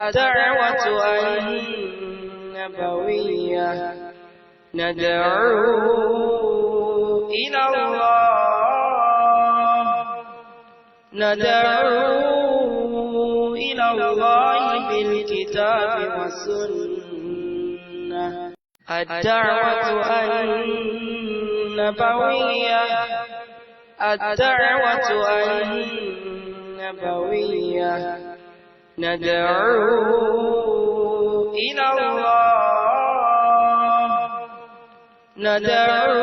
الدعوة النبوية ندعو إلى الله بالكتاب والسنة. الدعوة النبوية ندعو إلى الله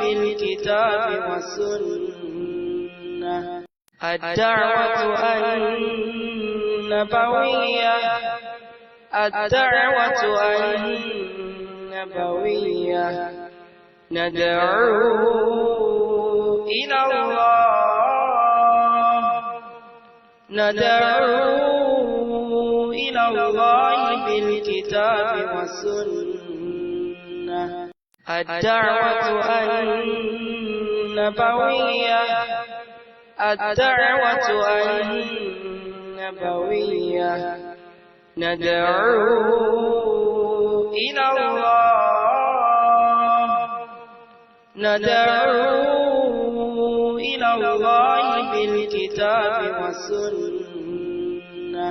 بالكتاب والسنة. الدعوة النبوية ندعو إلى الله بالكتاب والسنة. الدعوة النبوية ندعو إلى الله بالكتاب والسنة.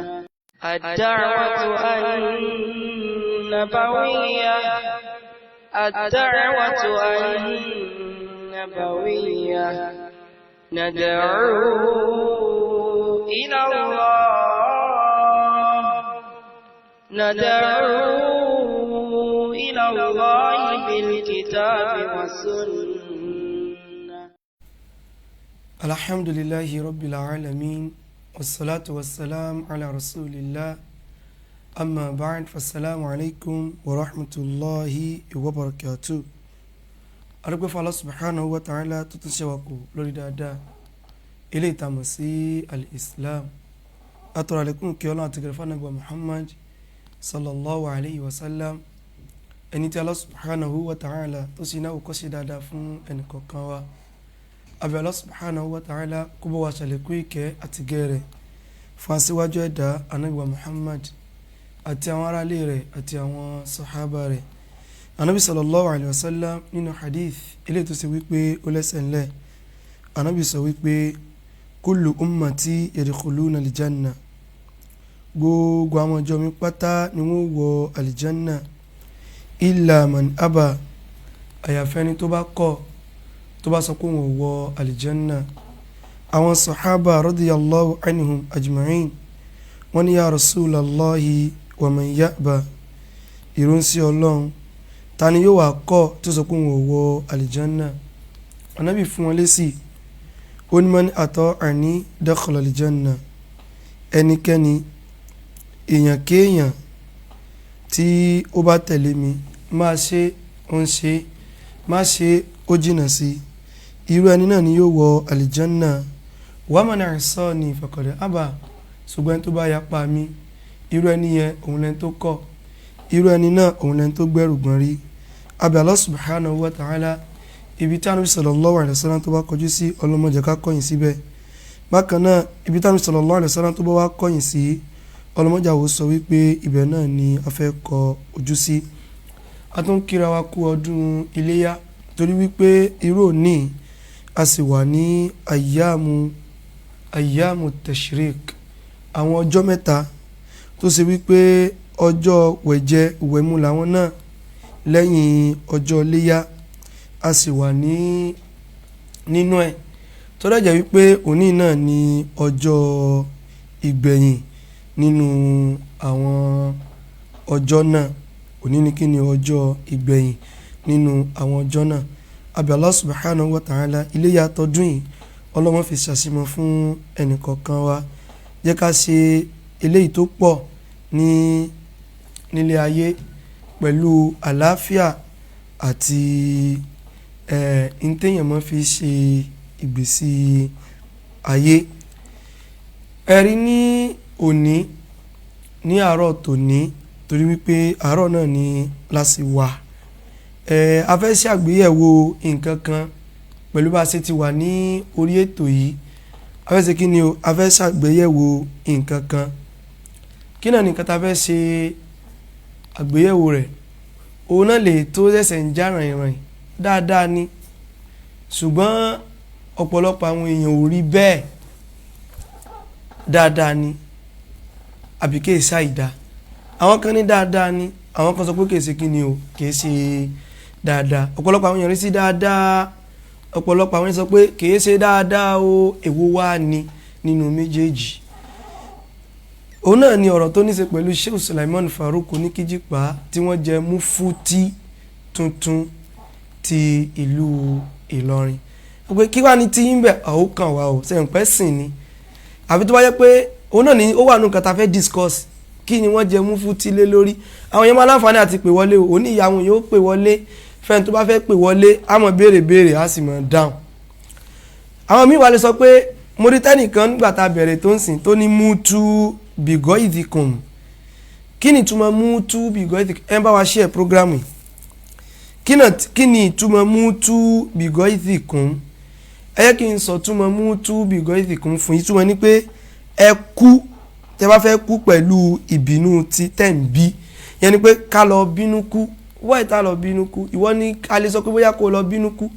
الدعوة النبوية ندعو إلى الله بالكتاب والسنة. الحمد لله رب العالمين والصلاة والسلام على رسول الله أما بعد فالسلام عليكم ورحمة الله وبركاته. أرجو الله سبحانه وتعالى تتشوقوا لردادا إلي تمسي الإسلام أترى لكم كيولا تقرفنا محمد صلى الله عليه وسلم ẹni tí Allah subhanahu wa ta'ala tó sì náà kọ́ sí dáadáa fún ẹnìkọ̀ọ̀kan wa abẹ́ Allah subhanahu wa ta'ala kó bọ́ wa ṣàlékún ìkẹ́ àti gẹ́rẹ̀ fún aṣíwájú ẹ̀dá Ànábì wa Muhammad àti àwọn aráalé rẹ̀ àti àwọn sàhábà rẹ̀. Ànábì sallallahu alayhi wa sallam nínú hadith ilé tó ṣe wípé ó lẹ́sẹ̀ ńlẹ̀ Ànábì sọ wípé kullu ummati yadkhuluna aljanna, gbogbo àwọn ọjọ́ mi pátá ni wọ́n wọ aljanna illa man aba, àyàfẹ́ni tó bá kọ̀ tó bá sọ pé wọ́n wọ aljanna. àwọn sàhábà radiyallahu anhum ajma'in wọ́n ní ya rasulallahi wa man ya'ba, ìrúnsí ọlọ́run ta ni yóò wá kọ̀ tó sọ pé wọ́n wọ aljanna. Ànábì fún wọn lésì ó ní man ata'ani dakhala aljanna, ẹnikẹ́ni èèyàn kéèyàn tí ó bá tẹ̀lé mi máa ṣe ó ń ṣe má ṣe ó jìnà sí, irú ẹni náà ni yóò wọ alìjánná. wa man asani faqad aba, ṣùgbọ́n tó bá yapa mi irú ẹni yẹn òun lẹ́ni tó kọ̀, irú ẹni náà òun lẹ́ni tó gbẹ́rù gbọ́n rí. abẹ́ Allah subhanahu wa ta'ala ibi tí Ànábì sallallahu alaihi wasallam tó bá kọjú sí ọlọ́mọdé ká kọ̀yìn síbẹ̀. bákan náà ibi tí Ànábì sallallahu alaihi wasallam tó bá wá kọ̀yìn sí ọlọ́mọdé àwọ̀ sọ wípé ibẹ̀ náà ni a fẹ́ kọ ojú sí. a tún kíra wa kú ọdún iléyá torí wípé irú òní a sì wà ní ayyamu tashrik, àwọn ọjọ́ mẹ́ta tó ṣe wípé ọjọ́ wẹ̀jẹ wẹ̀mu làwọn náà lẹ́yìn ọjọ́ iléyá a sì wà nínú ẹ̀ tó dájẹ́ wípé òní náà ni ọjọ́ ìgbẹ̀yìn nínú àwọn ọjọ́ náà. òní ní kí ni ọjọ́ ìgbẹ̀yìn nínú àwọn ọjọ́ náà. abẹ́ Allah subhanahu wa ta'ala iléyá tọdún yìí ọlọ́mọ fi ṣàṣìmọ̀ fún ẹnìkọ̀ọ̀kan wa, jẹ́ ká ṣe eléyìí tó pọ̀ nílé ayé pẹ̀lú àlàáfíà àti ìtẹ̀yàn mọ́ fi ṣe ìgbésí ayé. ẹ̀rí ní òní ní àárọ̀ tòní torí wípé àárọ̀ náà ni láti wà a fẹ́ ṣàgbéyẹ̀wò nǹkan kan pẹ̀lú bá a ṣe ti wà ní orí ètò yìí a fẹ́ ṣe kí ni o a fẹ́ ṣàgbéyẹ̀wò nǹkan kan kí náà nìkan ta fẹ́ ṣe àgbéyẹ̀wò rẹ̀ òun náà lè tó ṣẹ̀ṣẹ̀ ń já ràìnràìn dáadáa ni ṣùgbọ́n ọ̀pọ̀lọpọ̀ àwọn èèyàn ò rí bẹ́ẹ̀ dáadáa ni àbí kìí ṣàìdá àwọn kan ní dáadáa ni àwọn kan sọ pé kìí ṣe kí ni o kìí ṣe dáadáa ọ̀pọ̀lọpọ̀ àwọn èèyàn rí sí dáadáa ọ̀pọ̀lọpọ̀ àwọn èèyàn sọ pé kìí ṣe dáadáa o èwo wá ni nínú méjèèjì òun náà ni ọ̀rọ̀ tó ní ṣe pẹ̀lú Sheikh Sulaiman Farouk Oníkíjípà tí wọ́n jẹ́ mufti tuntun ti ìlú Ìlọrin pé kí wá ní tí ń bẹ̀ àwọn kan wà ó ṣe ń pẹ́ sìn ni àbí tó bá yẹ pé òun náà ni ó wà nù nǹkan tá a fẹ́ discuss kí ni wọ́n jẹ́ mufti lé lórí àwọn yẹn máa láǹfààní àti pè wọlé o òní ìyá àwọn yóò pè wọlé fẹ́ni tó bá fẹ́ pè wọlé á mọ̀ béèrè á sì mọ̀ dáhùn àwọn míì wà lè sọ pé mo rí tẹ́nìkan nígbà tá a bẹ̀rẹ̀ tó ń sìn tó ní mútu bìgọ́ ìdìkùn kí ni ìtumọ̀ mútu bìgọ́ ìdìkùn ẹ bá wa share programu kí ni ìtumọ̀ mútu bìgọ́ ìdìkùn ẹ yẹ kí n sọ túmọ̀ mútu bìgọ́ ìdìkùn fún ìtumọ̀ ní pé ẹ kú tẹ bá fẹ́ kú pẹ̀lú ìbínú tí tẹ̀ ń bí yẹn ni pé ká lọ bínú kú wọ́n ìta lọ bínú kú ìwọ ní a lè sọ pé bóyá kó lọ bínú kú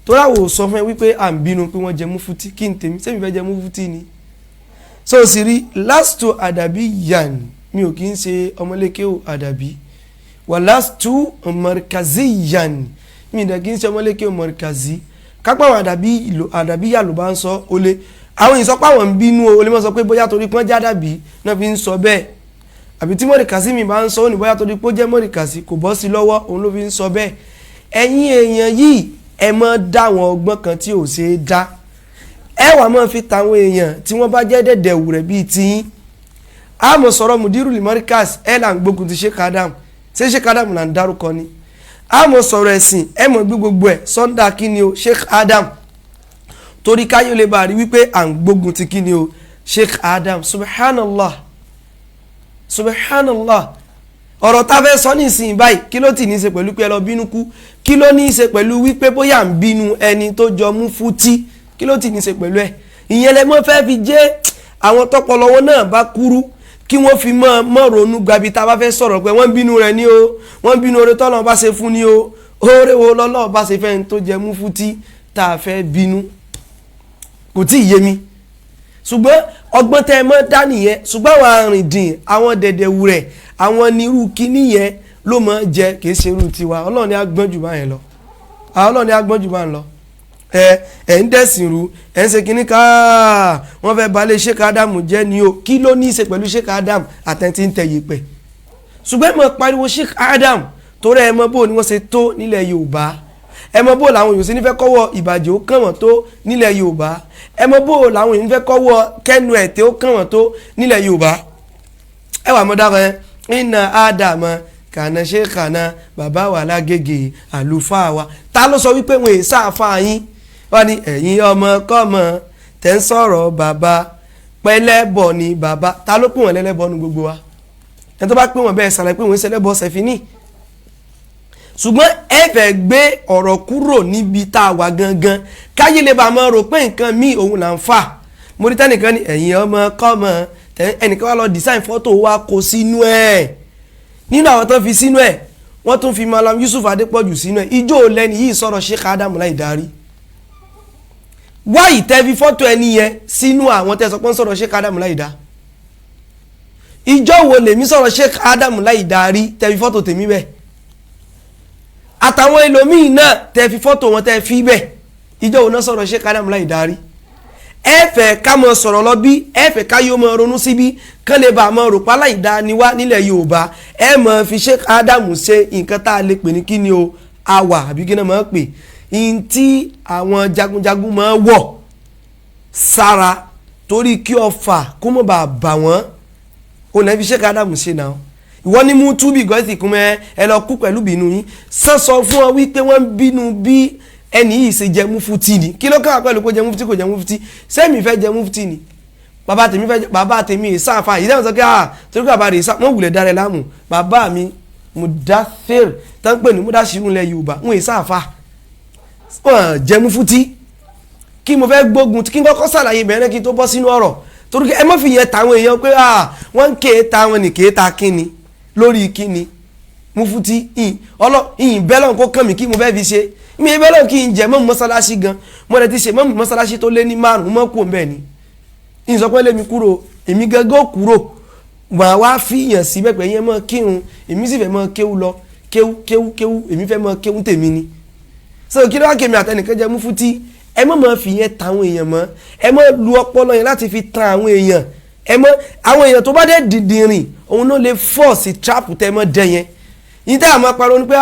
tó ráwò sọ fún ẹ wípé à ń bínú pé wọ́n jẹ múfútí kí n tèmi sẹ́mi fẹ́ jẹ múfútí ni so sì rí lastu àdàbí yan mi ò kí ń ṣe ọmọléke o àdàbí wà lastu markazi yan mi ìdá kí ń ṣe ọmọléke o markazi kápá àwọn àdàbí yà ló bá ń sọ ó lé àwọn ìsọpá àwọn ń bínú o lè mọ́ sọ pé bóyá torí pọ́n jádàbí náà fi ń sọ bẹ́ẹ̀ àbí tí mọ́rìkàsí mi bá ń sọ ó ní bóyá torí pé ó jẹ́ mọ́rìkàsí kò bọ́ sí lọ́wọ́ òun ló fi ń sọ bẹ́ẹ̀ ẹ̀yin èèyàn yìí ẹ mọ́ dá àwọn ọgbọ́n kan tí ò ṣeé dá ẹ wà mọ́ fi tàwọn èèyàn tí wọ́n bá jẹ́ dẹ̀dẹ̀wù rẹ̀ bíi tiyín a mọ̀ sọ̀rọ̀ mùdírù limọ́ríkàs ẹ là ń gbógun ti Sheikh Adam ṣé Sheikh Adam là ń dárúkọ ni a mọ̀ sọ̀rọ̀ ẹ̀sìn ẹ mọ̀ gbé gbogbo ẹ̀ sọ́ńdà kí ni o Sheikh Adam torí káyọ̀ lè bá rí wípé à ń gbógun ti kí ni o Sheikh Adam subhanallah ọ̀rọ̀ tá a fẹ́ sọ nísìnyí báyìí kí ló ti ní í ṣe pẹ̀lú pé ẹ lọ bínú kú kí ló ní í ṣe pẹ̀lú wípé bóyá ń bínú ẹni tó jọ múfútí kí ló ti ní í ṣe pẹ̀lú ẹ̀ ìyẹn lẹ mọ́ fẹ́ fi jẹ́ àwọn tọpọlọwọ́ náà bá kúrú kí wọ́n fi mọ́ ronú gbabi tá a bá fẹ́ sọ̀rọ̀ pé wọ́n bínú rẹ̀ ní o wọ́n bínú oore tọ́lọ́ bá ṣe fún ní o oore wo lọ́lọ́ bá ṣe fẹ́ tó jẹ múfútí tá a fẹ́ bínú kò tí ì yé mi ṣùgbọ́n ọgbọ́n tẹ́ ẹ mọ́ dá nìyẹn ṣùgbọ́n àwọn arìndìn àwọn dẹ̀dẹ̀wù rẹ̀ àwọn nírú kíní yẹn ló mọ̀ jẹ́ kìí ṣe irú tiwa Ọlọ́run ni agbọ́n jù báyẹn lọ Ọlọ́run ni agbọ́n jù báyẹn lọ ẹ̀ ń dẹ̀sìn rú ẹ̀ ń ṣe kíní ká wọ́n fẹ́ balẹ̀ Sheikh Adam jẹ́ ni o kí ló ní í ṣe pẹ̀lú Sheikh Adam àtẹ̀ntì ń tẹ̀ yìí pẹ̀ ṣùgbọ́n ẹ mọ̀ pariwo Sheikh Adam torí ẹ mọ̀ bó ni wọ́n ṣe tó nílẹ̀ Yorùbá ẹ mọ̀ bó làwọn èèyàn ṣe nífẹ̀ẹ́ kọ́wọ́ ìbàjẹ́ ó kàn wọ́n tó nílẹ̀ Yorùbá ẹ mọ̀ bó làwọn èèyàn nífẹ̀ẹ́ kọ́wọ́ kẹ́nu ẹ̀tẹ́ ó kàn wọ́n tó nílẹ̀ Yorùbá ẹ wà mọ́ dára ẹ iná ádámà kànáà ṣe kànáà bàbá wa lágége àlùfáà wa ta ló sọ wípé wọn èsà àfáà yín wọ́n ní ẹ̀yin ọmọ kọ́mọ tẹ́ ń sọ̀rọ̀ bàbá pẹ́lẹ́bọ̀ ni bàbá ta ló pè wọ́n lẹ́lẹ́bọ̀ nu gbogbo wa ẹni tó bá pè wọ́n bẹ́ẹ̀ sàlẹ̀ pé wọ́n ń ṣẹlẹ́bọ̀ ṣẹ̀fínì ṣùgbọ́n ẹ fẹ́ gbé ọ̀rọ̀ kúrò níbi tá a wà gangan káyé lè bá máa rò pé nǹkan míì òun là ń fà mo rí tẹ́nìkan ní ẹ̀yin ọmọ kọ́mọ ẹnìkan wá lọ design fọ́tò wa kó sínú ẹ̀ nínú àwọn tó fi sínú ẹ̀ wọ́n tún fi Malam Yusuf Adépọ̀jù sínú ẹ̀ ijó lẹ́ni yìí sọ̀rọ̀ Sheikh Adam láì darí wáyì tẹ́ fi fọ́tò ẹni yẹn sínú àwọn tẹ́ sọ pé ń sọ̀rọ̀ Sheikh Adam láì dá ijó wo lèmi sọ̀rọ̀ Sheikh Adam láì darí tẹ́ fi fọ́tò tèmi bẹ́ẹ̀ àtàwọn ẹlòmíì náà tẹ́ fi fọ́tò wọn tẹ́ fi bẹ́ẹ̀ ijó wo náà sọ̀rọ̀ Sheikh Adam láì darí ẹ fẹ́ ká mọ sọ̀rọ̀ lọ bí ẹ fẹ́ ká yóò mọ ronú síbí kán lè bá mọ rò pálá ìdániwá nílẹ̀ Yorùbá ẹ mọ fi Sheikh Adam ṣe nǹkan tá a lè pè ní kíni o àwà àbí kí náà mọ̀ pé in tí àwọn jagunjagun máa wọ̀ sára torí kí ọfà kó mọ̀ bá bà wọ́n ò náà fi Sheikh Adam ṣe náà ìwọ ní mú túbí gọ́ọ̀sì kún mẹ́ ẹ lọ kú pẹ̀lú bínú yín sọ fún ọ wípé wọ́n ń bínú bí ẹni yìí ṣe jẹ múfútì ni kí ló kàn pẹ̀lú kó jẹ múfútì kò jẹ múfútì sẹ́mi fẹ́ jẹ múfútì ni bàbá tèmi ìsáàfà yìí dáhùn sọ pé torí pé bàbá rẹ̀ ìsáàfà wọ́n wùlẹ̀ dára láàmú bàbá mi Mudathir tán pè ní Mudashiru lẹ̀ Yorùbá wọ́n ìsáàfà wọ́n jẹ múfútì kí mo fẹ́ gbógun kí n kọ́kọ́ ṣàlàyé bẹ̀rẹ̀ kí n tó bọ́ sínú ọ̀rọ̀ torí ẹ má fi yẹn tàwọn èèyàn pé wọ́n ń kéèta wọn ní kéèta kíni lórí kíni Mufti ìyìn bẹ́lọ̀ kó kàn mí kí mo fẹ́ fi ṣe mi bẹ́lọ̀ kí n jẹ́ mọ́ mọ́sálásí gan mo rẹ̀ ti ṣe mọ́ mọ́sálásí tó lé ní 5 mọ́ kú òun bẹ́ẹ̀ ni ìyìn sọ pé lèmi kúrò èmi gángan kúrò wà wá fìyàn sí bẹ́ẹ̀ pé yẹn mọ́ kírun èmi sì fẹ́ mọ́ kéwú lọ kéwú èmi fẹ́ mọ́ kéwú tèmi ni so kí ló wá kémi àtẹnìkan jẹ́ Mufti ẹ mọ́ fi yẹn ta àwọn èèyàn mọ́ ẹ mọ́ lu ọpọlọ yẹn láti fi tan àwọn èèyàn ẹ mọ́ àwọn èèyàn tó bá dé dìndìnrìn òun ló lè fọ́ọ̀sì trap tẹ́ mọ́ dẹ yẹn yìí tẹ́ àmọ́ parọ́ ni pé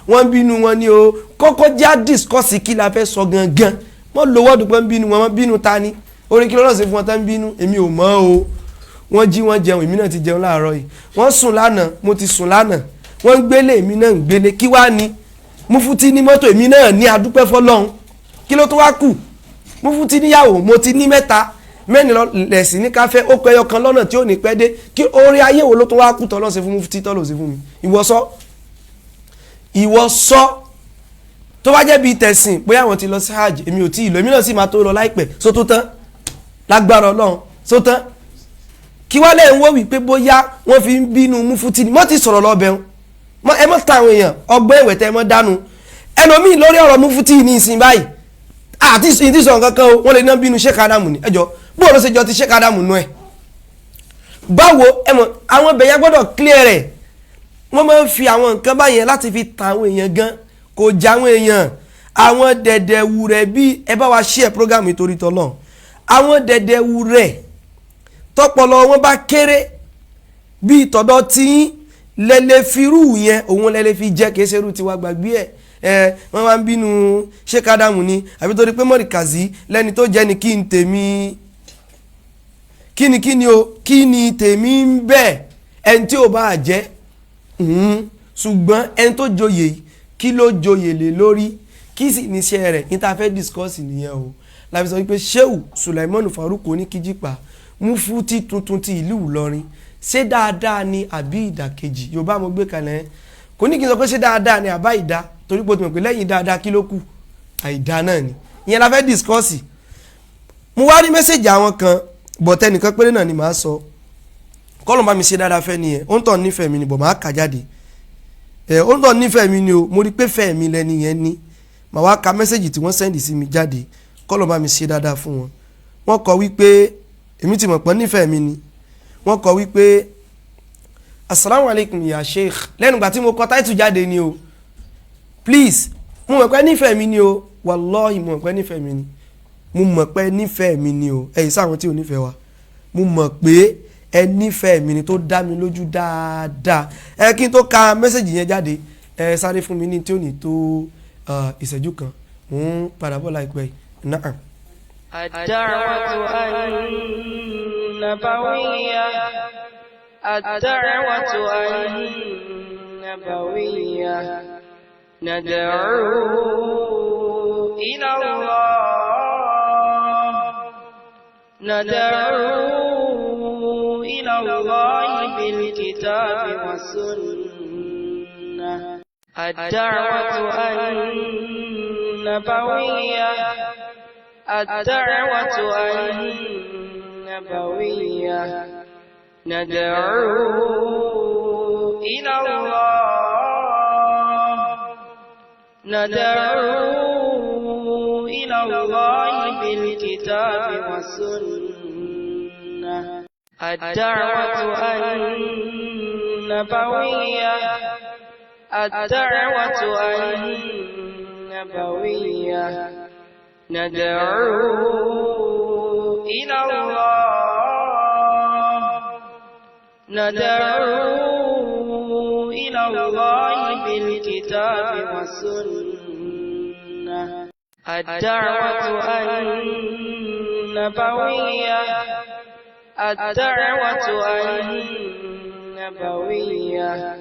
wọ́n bínú wọn ni o kọ́kọ́ já discourse kí la fẹ́ sọ gangan wọ́n lo wọ́ọ̀dù pé ń bínú wọn bínú ta ni orí kí lọ́lọ́sẹ̀ fún wọn tán ń bínú èmi ò mọ̀ o wọ́n jí wọ́n jẹun èmi náà ti jẹun láàárọ̀ yìí wọ́n sùn lánàá mo ti sùn lánàá wọ́n ń gbélé èmi náà ń gbélé kí wá ni Mufti ní mọ́tò èmi náà ní adúpẹ́ fọlọ́run kí ló tó wá kù Mufti níyàwó mo ti ní 3 mẹ́rin lẹ̀sìn ní káfẹ́ ó pẹ́yọ kan lọ́nà tí ó ní pẹ́ dé kí orí ayé wo ló tó wá kù tọ́lọ́ ṣe fún Mufti tọ́lọ́ ṣe fún mi ìwọ sọ tó bá jẹ́ bíi tẹ̀sìn bóyá àwọn ti lọ sí hajj èmi ò tí ì lọ èmi náà sì máa tó lọ láìpẹ́ só tó tán lágbára Ọlọ́run só tán kí wá lẹ́yìn wọ́n wí pé bóyá wọ́n fi ń bínú Mufti ni mo ti sọ̀rọ̀ lọ́bẹ̀ wọn ẹ mọ́ ta àwọn èèyàn ọgbẹ́ ìwẹ̀ tẹ́ ẹ mọ́ dánú ẹlòmíì lórí ọ̀rọ̀ Mufti ní ìsìn báyìí àti ìdí sọ nǹkan kan o wọ́n lè ná bínú Sheikh Adamu ni ẹjọ́ bó ló ṣe jọ ti Sheikh Adamu nú ẹ̀ báwo ẹmọ̀ àwọn bẹ̀yẹ gbọ́dọ̀ clear rẹ̀ wọ́n máa ń fi àwọn nǹkan báyẹn láti fi ta àwọn èèyàn gan kò já àwọn èèyàn àwọn dẹ̀dẹ̀wù rẹ̀ bí ẹ bá wa share program ìtorí tọ́lọ̀ àwọn dẹ̀dẹ̀wù rẹ̀ tọpọlọ wọn bá kéré bí ìtọ̀dọ̀ tí lẹ́lẹ́ firú yẹn òun lẹ́lẹ́ fi jẹ́ kìí ṣerú tiwa gbàgbé ẹ̀ wọ́n máa ń bínú Sheikh Adamu ni àbí torí pé Mọ́ríkàzí lẹ́ni tó jẹ́ ni kí n tèmi kí ni tèmi ń bẹ̀ ẹni tí ò bá jẹ́ ṣùgbọ́n ẹni tó joyè kí ló joyè lé lórí kí sì níṣẹ́ rẹ̀ ní ta fẹ́ discuss nìyẹn o láti sọ wípé Shehu Sulaimon Farouk Oníkíjípà Mufti tuntun ti ìlú Ìlọrin ṣé dáadáa ni àbí ìdàkejì Yorùbá mo gbé kalẹ̀ kò ní kí n sọ pé ṣé dáadáa ni àbá ìdá torí pé o ti mọ̀ pé lẹ́yìn dáadáa kí ló kù àìdá náà ni ìyẹn la fẹ́ discuss mo wá rí mẹ́sẹ̀jì àwọn kan bọ̀tẹ́ nìkan péré náà ni màá sọ kọ́lọ̀ bá mi ṣe dáadáa fẹ́ nìyẹn ó ń tàn nífẹ̀ẹ́ mi ni bọ̀ máa kà jáde ó ń tàn nífẹ̀ẹ́ mi ni o mo rí pé fẹ́ẹ̀ mi lẹ́ni yẹn ní màá wá ka mẹ́sẹ̀jì tí wọ́n sẹ́ndì sí mi jáde kọ́lọ̀ bá mi ṣe dáadáa fún wọn wọ́n kọ wípé èmi ti mọ̀ pé nífẹ̀ẹ́ mi ni wọ́n kọ wípé assalamu alaikum ya sheikh lẹ́nu ìgbà tí mo kọ táìtù jáde ni o please mo mọ̀ pé nífẹ̀ẹ́ mi ni o wallahi mo mọ̀ pé nífẹ̀ẹ́ mi ni mo mọ̀ pé nífẹ̀ẹ́ mi ni o ẹ̀yin sáwọn tí ò nífẹ̀ẹ́ wa mo mọ̀ pé ẹ nífẹ̀ẹ́ mi ni tó dá mi lójú dáadáa kí n tó ka mẹ́sẹ̀jì yẹn jáde sáré fún mi ní tí ò ní tó ìṣẹ́jú kan mò ń padà bọ̀ láìpẹ́ yìí náà. الدعوة النبوية الدعوة النبوية ندعو إلى الله بالكتاب والسنة الدعوة النبوية الدعوة النبوية ندعو إلى الله بالكتاب والسنة الدعوة النبوية الدعوة النبوية ندعو إلى الله بالكتاب والسنة الدعوة النبوية الدعوة النبوية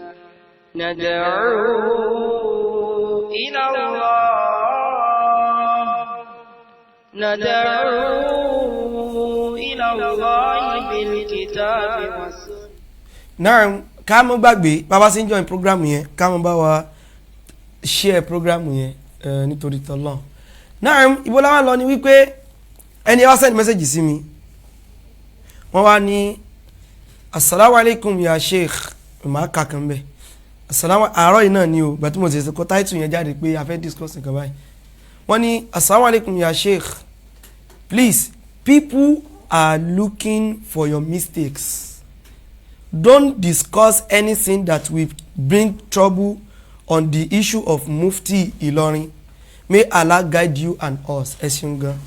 ندعو إلى الله بالكتاب والسنة. náà ká mọ́ gbàgbé bàbá sí ń join program yẹn ká mọ́ bá wa share program yẹn nítorí tọ́lọ́ náà ibo la wá lọ ni wípé ẹni wá send message sí mi wọ́n wá ní assalamu alaikum ya sheikh ma ka kan be assalamu àárọ̀ yìí náà ni o gba tí mo ṣe ko title yẹn jáde pé a fẹ́ discuss nǹkan báyìí wọ́n ní assalamu alaikum ya sheikh, please, people are looking for your mistakes. Don't discuss anything that will bring trouble on the issue of Mufti Ilorin. May Allah guide you and us. Ẹ̀sìn gan.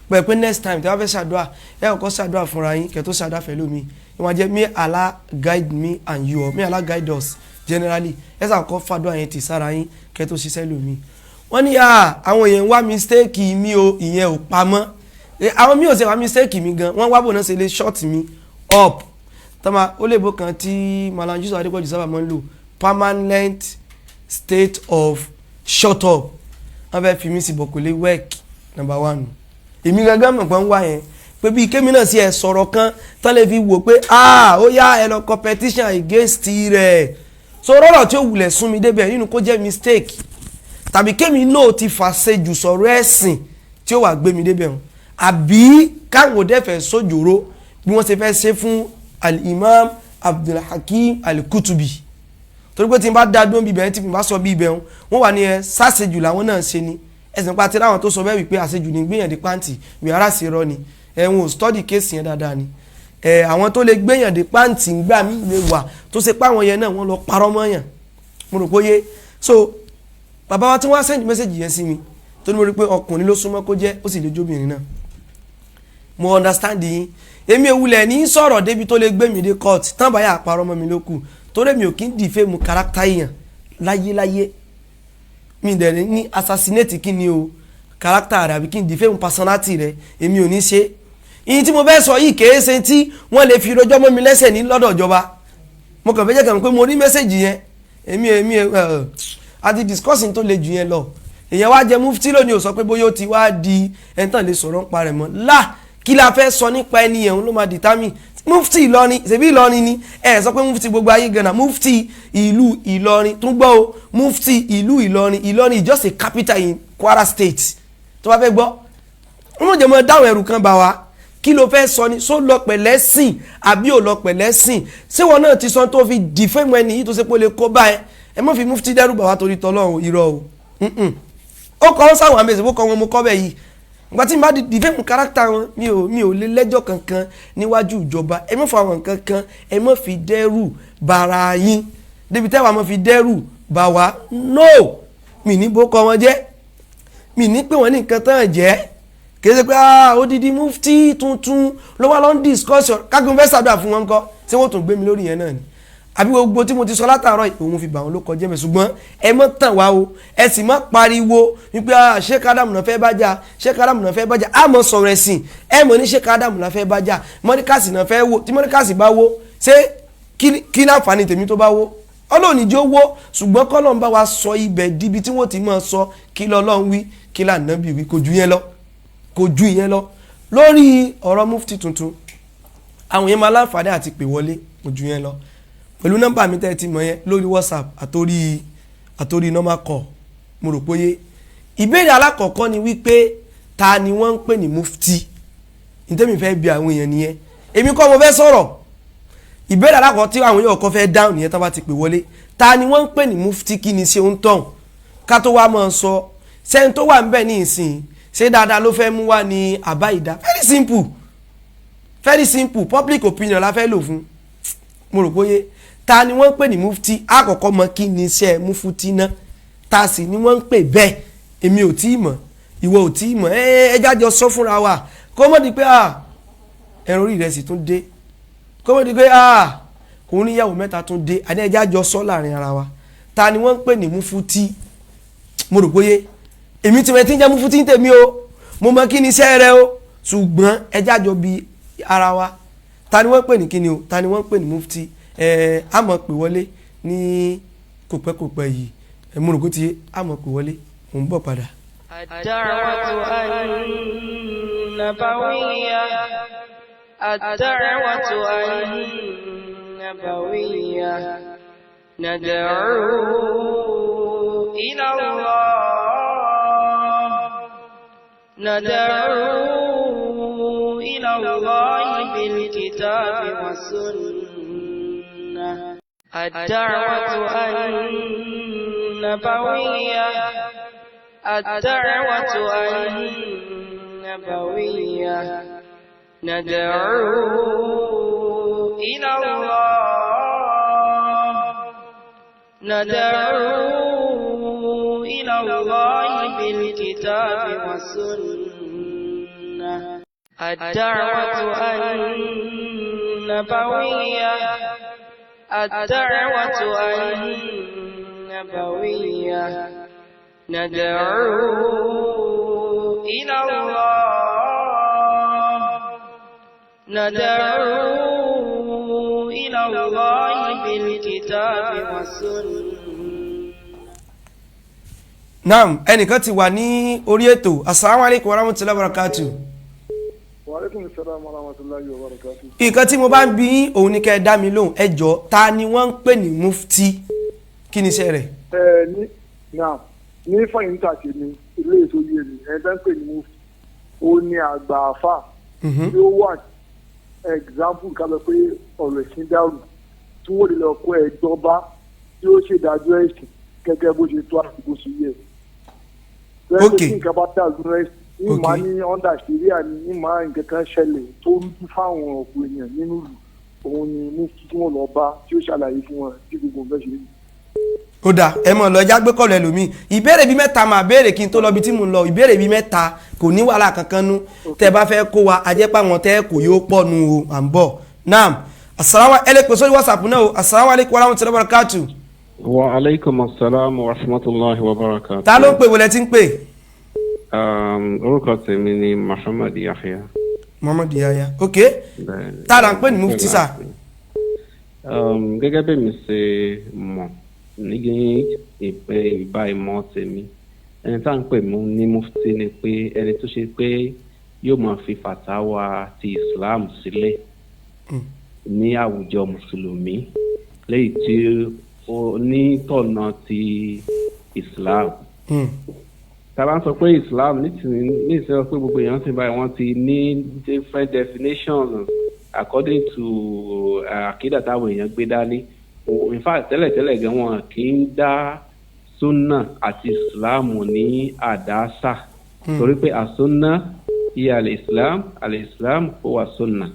But next time, tí wọ́n fẹ́ ṣàdúrà, ẹ kọ́kọ́ ṣàdúrà fúnra yín, kẹ́ tó ṣàdúrà fẹ́lú mi. Ìwọ̀n jẹ́ may Allah guide me and you, or may Allah guide us generally. Ẹ ṣàkọ́ fàdúrà yẹn ti sára yín, kẹ́ tó ṣiṣẹ́ lù mí. Wọ́n ní àwọn èèyàn wá mistake mi o, ìyẹn ò pamọ́. Àwọn mi ò ṣe wá mistake mi gan, wọ́n wá bò náà ṣe lè short mi up. Tọ́mà ó lè bó kan tí Malam Yusuf Adépọ̀jù sábà máa ń lò, permanent state of shut up. Wọ́n fẹ́ fi mí sí bọ̀kọ̀lé work number 1. Èmi gangan mọ̀ pé ń wá yẹn pé bí kémi náà sí ẹ̀ sọ̀rọ̀ kan tán lè fi wò pé ó yá ẹ lọ competition against rẹ̀. So rọ́rọ̀ tí ó wulẹ̀ sún mi débẹ̀ nínú kó jẹ́ mistake tàbí kémi náà ti fàṣejù sọ̀rọ̀ ẹ̀sìn tí ó wà gbé mi débẹ̀ hàn àbí káwọn òde fẹ́ sójòrò bí wọ́n ṣe fẹ́ ṣe fún al-Imam Abdulhakim al-Kutubi torí pé tí n bá dá dún bíbẹ̀ tí n bá sọ bíbẹ̀ wọ́n wà ní sáṣejù làwọn náà ṣe ni ẹ̀sìn pa ti láwọn tó sọ bẹ́ẹ̀ wípé àṣejù ní gbéyàn dé pàǹtì wíwárà sí rọ ni wọn ò study case yẹn dáadáa ni àwọn tó lè gbéyàn dé pàǹtì ńgbà mí lè wà tó ṣe pé àwọn yẹn náà wọ́n lọ parọ́ mọ́yàn mo rò pé yé so bàbá wa tí wọ́n á send message yẹn sí mi tó ní mo rí pé ọkùnrin ló súnmọ́ kó jẹ́ ó sì lè jóbìnrin náà mo understand yín èmi ewúlẹ̀ ní sọ̀rọ̀ débi tó lè gbé mi dé court tán báyà parọ́ mọ́ mi lókù torí mi ò kí ń defame character yẹn láyéláyé mi dẹ̀ ní assassinate kí ni o character rẹ̀ àbí kí n defame personality rẹ̀ èmi ò ní ṣe ìyìn tí mo fẹ́ sọ yìí kèé ṣe tí wọ́n lè fi rojọ́ mọ́ mi lẹ́sẹ̀ ní lọ́dọ̀ ìjọba mo kàn fẹ́ jẹ́ kàn pé mo rí message yẹn èmi àti discussing tó le jù yẹn lọ èyàn wá jẹ mufti lónìí ò sọ pé bóyá ó ti wá di ẹ̀ńtàn lè sọ̀rọ̀ ń parẹ̀ mọ́ là kí la fẹ́ sọ nípa ẹni yẹn ló máa determine mufti Ìlọrin ṣebí Ìlọrin ni ẹ sọ pé mufti gbogbo ayé gana mufti ìlú Ìlọrin tún gbọ́ o mufti ìlú Ìlọrin Ìlọrin is just a capital in Kwara State tó bá fẹ́ gbọ́ wọ́n jẹ́ mọ́ dáhùn ẹrù kan bá wa kí ló fẹ́ sọ ni só lọ pẹ̀lẹ́ sìn àbí ò lọ pẹ̀lẹ́ sìn ṣé wọn náà ti sọ tó fi defame ẹni yìí tó ṣe pé ó lè kó bá ẹ mọ́ fi mufti dẹ́rù bà wá torí tọ́lọ́run irọ́ o ó kọ́ wọn sáwọn àmì ìsìnkú kọ́ wọn mo kọ́ bẹ́ẹ̀ yìí ìgbà tí n bá defame character wọn mi ò lè lẹ́jọ́ kankan níwájú ìjọba ẹ má fọ àwọn nǹkan kan ẹ má fi dẹ́rù bara yín débi tẹ́wà má fi dẹ́rù bà wá no mi ní bó kọ́ wọn jẹ́ mi ní pé wọ́n ní nǹkan tán jẹ́ kì í ṣe pé odidi mufti tuntun ló wá lọ ń discussion kágun fẹ́ sàdúrà fún wọn kọ́ ṣé wọ́n tún gbé mi lórí yẹn náà ni àbí gbogbo tí mo ti sọ látàárọ̀ òun fi bà wọn ló kọjá mẹ́ ṣùgbọ́n ẹ mọ́ tàn wá o ẹ sì mọ́ pariwo wípé Sheikh Adamu náà fẹ́ bájà Sheikh Adamu náà fẹ́ bájà á mọ̀ sọ̀rọ̀ ẹ̀sìn ẹ mọ̀ ní Sheikh Adamu náà fẹ́ bájà mọ́ríkàsì náà fẹ́ wó tí mọ́ríkàsì bá wó ṣé kí láǹfààní tèmi tó bá wó Ọlọ́run ní jó wó ṣùgbọ́n kọ́lọ́run bá wa sọ ibẹ̀ díbi tí wọ́n ti mọ̀ sọ kí l'Ọlọ́run wí kí l'Ànábì wí kò ju yẹn lọ lórí ọ̀rọ̀ mufti tuntun àwọn yẹn máa láǹfààní àti pè wọlé kò ju yẹn lọ pẹ̀lú nọ́mbà mi tẹ́ ti mọ̀ yẹn lórí WhatsApp àtórí normal call mo rò pé ìbéèrè alákọ̀ọ́kọ́ ni wípé ta ni wọ́n ń pè ní mufti ìtẹ́mi fẹ́ bi àwọn èèyàn nìyẹn èmi kọ́ mo fẹ́ sọ̀rọ̀ ìbéèrè alákọ̀ọ́ tí àwọn èèyàn kọ́ fẹ́ dáhùn nìyẹn tán bá ti pè wọlé ta ni wọ́n ń pè ní mufti kí ni ṣe ń tàn ká tó wá máa sọ sẹ́ni tó wà ń bẹ̀ ní ìsìn ṣé dáadáa ló fẹ́ mú wá ní àbá ìdá very simple public opinion la fẹ́ lò fún mo rò pé ta ni wọ́n ń pè ní mufti àkọ́kọ́ mọ kí ni iṣẹ́ mufti náà ta sì ni wọ́n ń pè bẹ́ẹ̀ èmi ò tí ì mọ̀ ìwọ ò tí ì mọ̀ ẹjá jọ sọ fúnra wa kó mọ̀ di pé ẹ̀rọ orí rẹ̀ sì tún dé kó mọ̀ di pé òun níyàwó mẹ́ta tún dé àdé ẹjá jọ sọ láàrin ara wa ta ni wọ́n ń pè ní mufti mo rò pé èmi tí wọ́n ti ń jẹ́ mufti ń tèmi o mo mọ kí ni iṣẹ́ rẹ o ṣùgbọ́n ẹjá jọ bi ara wa ta ni wọ́n ń pè ní kíni o ta ni wọ́n ń pè ní mufti a mọ̀ pé wọlé ní kòpẹ́kòpẹ́ yìí mo rò kó ti a mọ̀ pé wọlé mò ń bọ̀ padà. الدعوة النبوية ندعو إلى الله ندعو إلى الله بالكتاب والسنة الدعوة النبوية الدعوة النبوية ندعو إلى الله ندعو إلى الله بالكتاب والسنة الدعوة النبوية الدعوة النبوية ندعو إلى الله ندعو إلى الله بالكتاب والسنة. Naam, ẹnìkan ti wà ní orí ètò. Assalamu alaikum warahmatullahi wabarakatuh. Wa alaikum assalam warahmatullahi wabarakatuh. Nǹkan tí mo bá ń bi yín òun ni kẹ́ ẹ dá mi lóhùn. Ẹ jọ̀ọ́, ta ni wọ́n ń pè ní mufti? Kí ni iṣẹ́ rẹ̀? Ní fàyíntà tèmi ilé ètò yé mi ẹgbẹ́ ń pè ní mufti ó ní àgbà àfà tí ó wà example ká lọ pé ọ̀rọ̀ ẹ̀sìn dàrú tí wọ́n lè lọ kó ẹjọ́ bá tí ó ṣèdájọ́ ẹ̀sìn gẹ́gẹ́ bó ṣe tó àti bó ṣe yẹ. Ok. Tí nǹkan bá dàrú ẹ̀sìn ní màá ní under Sharia ní màá nǹkan kan ṣẹlẹ̀ tó rújú fáwọn ọ̀pọ̀ èèyàn nínú ìlú òun ni mufti tí wọ́n lọ bá tí ó ṣàlàyé fún wọn tí gbogbo nǹkan ṣe rí. Ó dà ẹ mọ̀ lọ ẹja gbé kọ̀lọ̀ ẹlòmíì. Ìbéèrè bíi mẹ́ta máa béèrè kí n tó lọ bí tí mo ń lọ. Ìbéèrè bíi mẹ́ta kò ní wàhálà kankan nú. Tẹ́ bá fẹ́ kó wa ajẹ́pá wọn tẹ́ kò yóò pọ̀ nu o à ń bọ̀. Naam, ẹlẹ́pẹ̀ sórí WhatsApp náà o. Assalamu alaikum warahmatullahi wabarakatuh. Wa alaikum assalam wa rahmatullahi wa barakatuh. Ta ló ń pè wọlé tí ń pè? Orúkọ tèmi ni Muhammad Yahya. Muhammad Yahya. Ok. Ta la ń pè ní mufti sà? Gẹ́gẹ́ bí mi ṣe mọ̀ ní ìbá ìmọ̀ tèmi, ẹni tá à ń pè mú ní mufti ni pé ẹni tó ṣe pé yóò máa fi fàtáwà ti Islam sílẹ̀ ní àwùjọ mùsùlùmí lẹ́yìn tí ó ní tọ̀nà ti Islam. Tá bá ń sọ pé Islam ní ìṣẹ́ pé gbogbo èèyàn ti báyìí wọ́n ti ní different definitions according to àkídà táwọn èèyàn gbé dání. In fact tẹ́lẹ̀tẹ́lẹ̀ gan wọn kì í dá sunna àti Islam ní àdásà torí pé àsunna iye al-Islam ó wà sunna.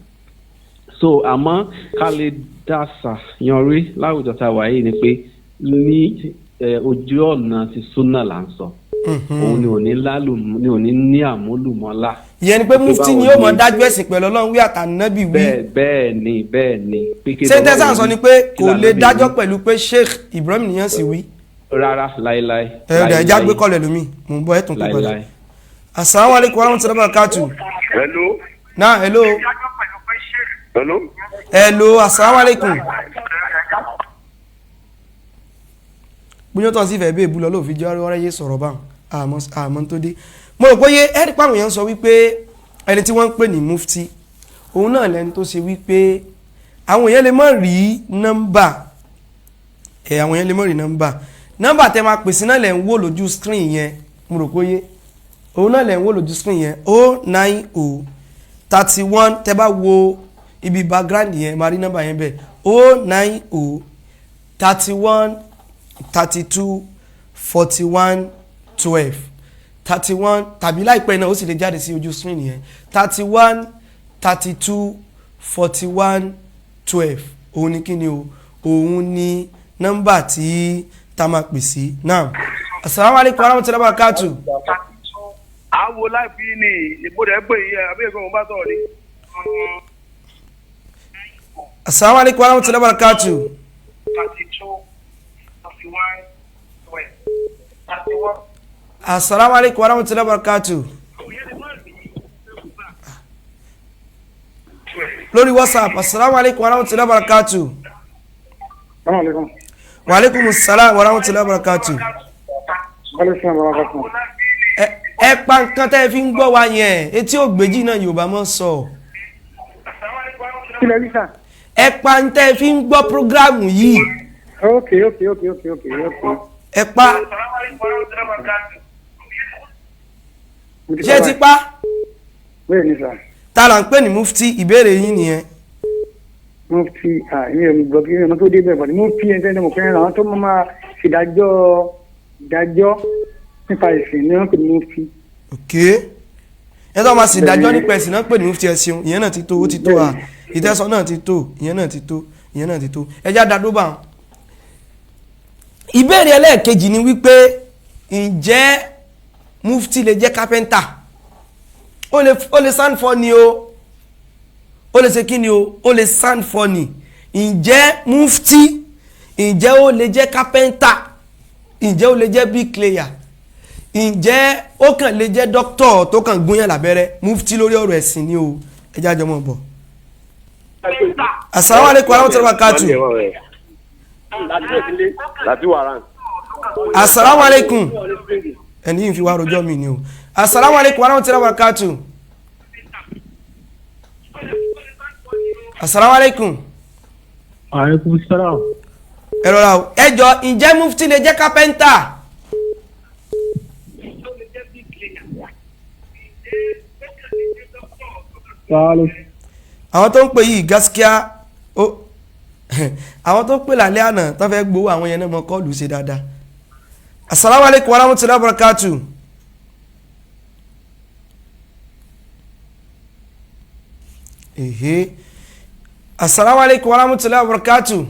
So àmọ́ ká lè dásà yanrí láwùjọ tá a wà yìí ni pé ní ojú ọ̀nà ti sunna là ń sọ. Òun ni ò ní ní àmúlùmọ́lá. Ìyẹn ni pé mufti ni yóò mọ dájú ẹ̀sìn pẹ̀lú Ọlọ́run wí àtànábì wí. bẹ́ẹ̀ ni. Ṣé tẹ́sán sọ ni pé kò lè dájọ́ pẹ̀lú pé Sheikh Ibrahim Niasse sì wí? Rárá, láíláí. Ẹ̀rọ ẹ̀já gbé kọ́lẹ̀ lómi mò ń bọ́ ẹ̀tún tó padà. Assalamu alaikum warahmatullahi wabarakatuh. Hello. Náà hello. Assalamu alaikum. Bóyá tó ń sì fẹ́ bí èbú lọ ló fi jẹ́ ọ̀rẹ́ yé sọ̀rọ̀ báwọn àmọ́ tó dé. Mo rò pé ẹ̀rí pàwọn èèyàn sọ wípé ẹni tí wọ́n ń pè ní mufti òun náà lẹni tó ṣe wípé àwọn èèyàn lè mọ̀ rí nọ́mbà nọ́mbà tẹ́ máa pèsè náà lẹ̀ ń wò lójú screen yẹn. Mo rò pé òun náà lẹ̀ ń wò lójú screen yẹn 090 31 tẹ́ bá wo ibi background yẹn máa rí nọ́mbà yẹn bẹ́ẹ̀ 090 31 32 41 12 31 tàbí láìpẹ́ náà ó sì lè jáde sí ojú screen yẹn 31 32 41 12 òun ni kíni o òun ni nọ́mbà tí tá máa pè sí náà. Assalamu alaikum warahmatullahi wabarakatuh. Àwo láìpí ni ìbúdẹ pé iye àbíyẹ̀kọ́ mo bá sọ̀rọ̀ ni. Assalamu alaikum warahmatullahi wabarakatuh. 32 41 12 31. Assalamu alaikum warahmatullahi wabarakatuh. Lórí WhatsApp, assalamu alaikum warahmatullahi wabarakatuh. Wa alaikum assalam warahmatullahi wabarakatuh. Ẹ pa nǹkan tẹ́ fi ń gbọ́ wa yẹn, etí ògbéjì náà Yorùbá mọ́ sọ. Ẹ pa nǹkan tẹ́ fi ń gbọ́ prógrámù yìí. Okay. Ẹ pa. ṣé ti pa bẹ́ẹ̀ ni sà. ta là ń pè ní mufti ìbéèrè yín nìyẹn. mufti ìyẹn mi gbọ́ kí ẹni tó dé bẹ́ẹ̀ bọ̀ ni mufti ẹni tẹ́lẹ̀ mo fẹ́ràn àwọn tó máa ṣèdájọ́ nípa ìsìn ni wọ́n pè ní mufti. ok ẹ tó máa sì dájọ́ nípa ẹ̀sìn náà pè ní mufti ẹ̀sìn ìyẹn náà ti tó ó ti tó à ìtẹ́sọ́ náà ti tó ìyẹn náà ti tó ìyẹn náà ti tó ẹjá dadó bá wọn. ìbéèrè ẹlẹ́ẹ̀kejì ni wípé ǹjẹ́ mufti lè jẹ́ kápẹ́ńtà ó lè sound funny o ó lè ṣe kí ni o ó lè sound funny ǹjẹ́ mufti ǹjẹ́ ó lè jẹ́ kápẹ́ńtà ǹjẹ́ ó lè jẹ́ bricklayer ǹjẹ́ ó kàn lè jẹ́ dókítà tó kàn gúnyàn lábẹ́rẹ́ mufti lórí ọ̀rọ̀ ẹ̀sìn ni o ẹjá jọmọ bọ̀. Assalamu alaikum warahmatullahi wabarakatuh. Assalamu alaikum. Ẹni yìí fi wá rojọ́ mi ni o. Assalamu alaikum warahmatullahi wabarakatuh. Assalamu alaikum. Alaikum salam. Ẹ rọra o. Ẹ jọ̀ọ́ ǹjẹ́ mufti lè jẹ́ kápẹ́ńtà? Àwọn tó ń pè yìí gaskiya àwọn tó ń pè lálẹ́ àná tó fẹ́ gbowó àwọn yẹn náà mọ kọ́ọ̀lù ṣe dáadáa. Assalamu alaikum warahmatullahi wabarakatuh. Assalamu alaikum warahmatullahi wabarakatuh.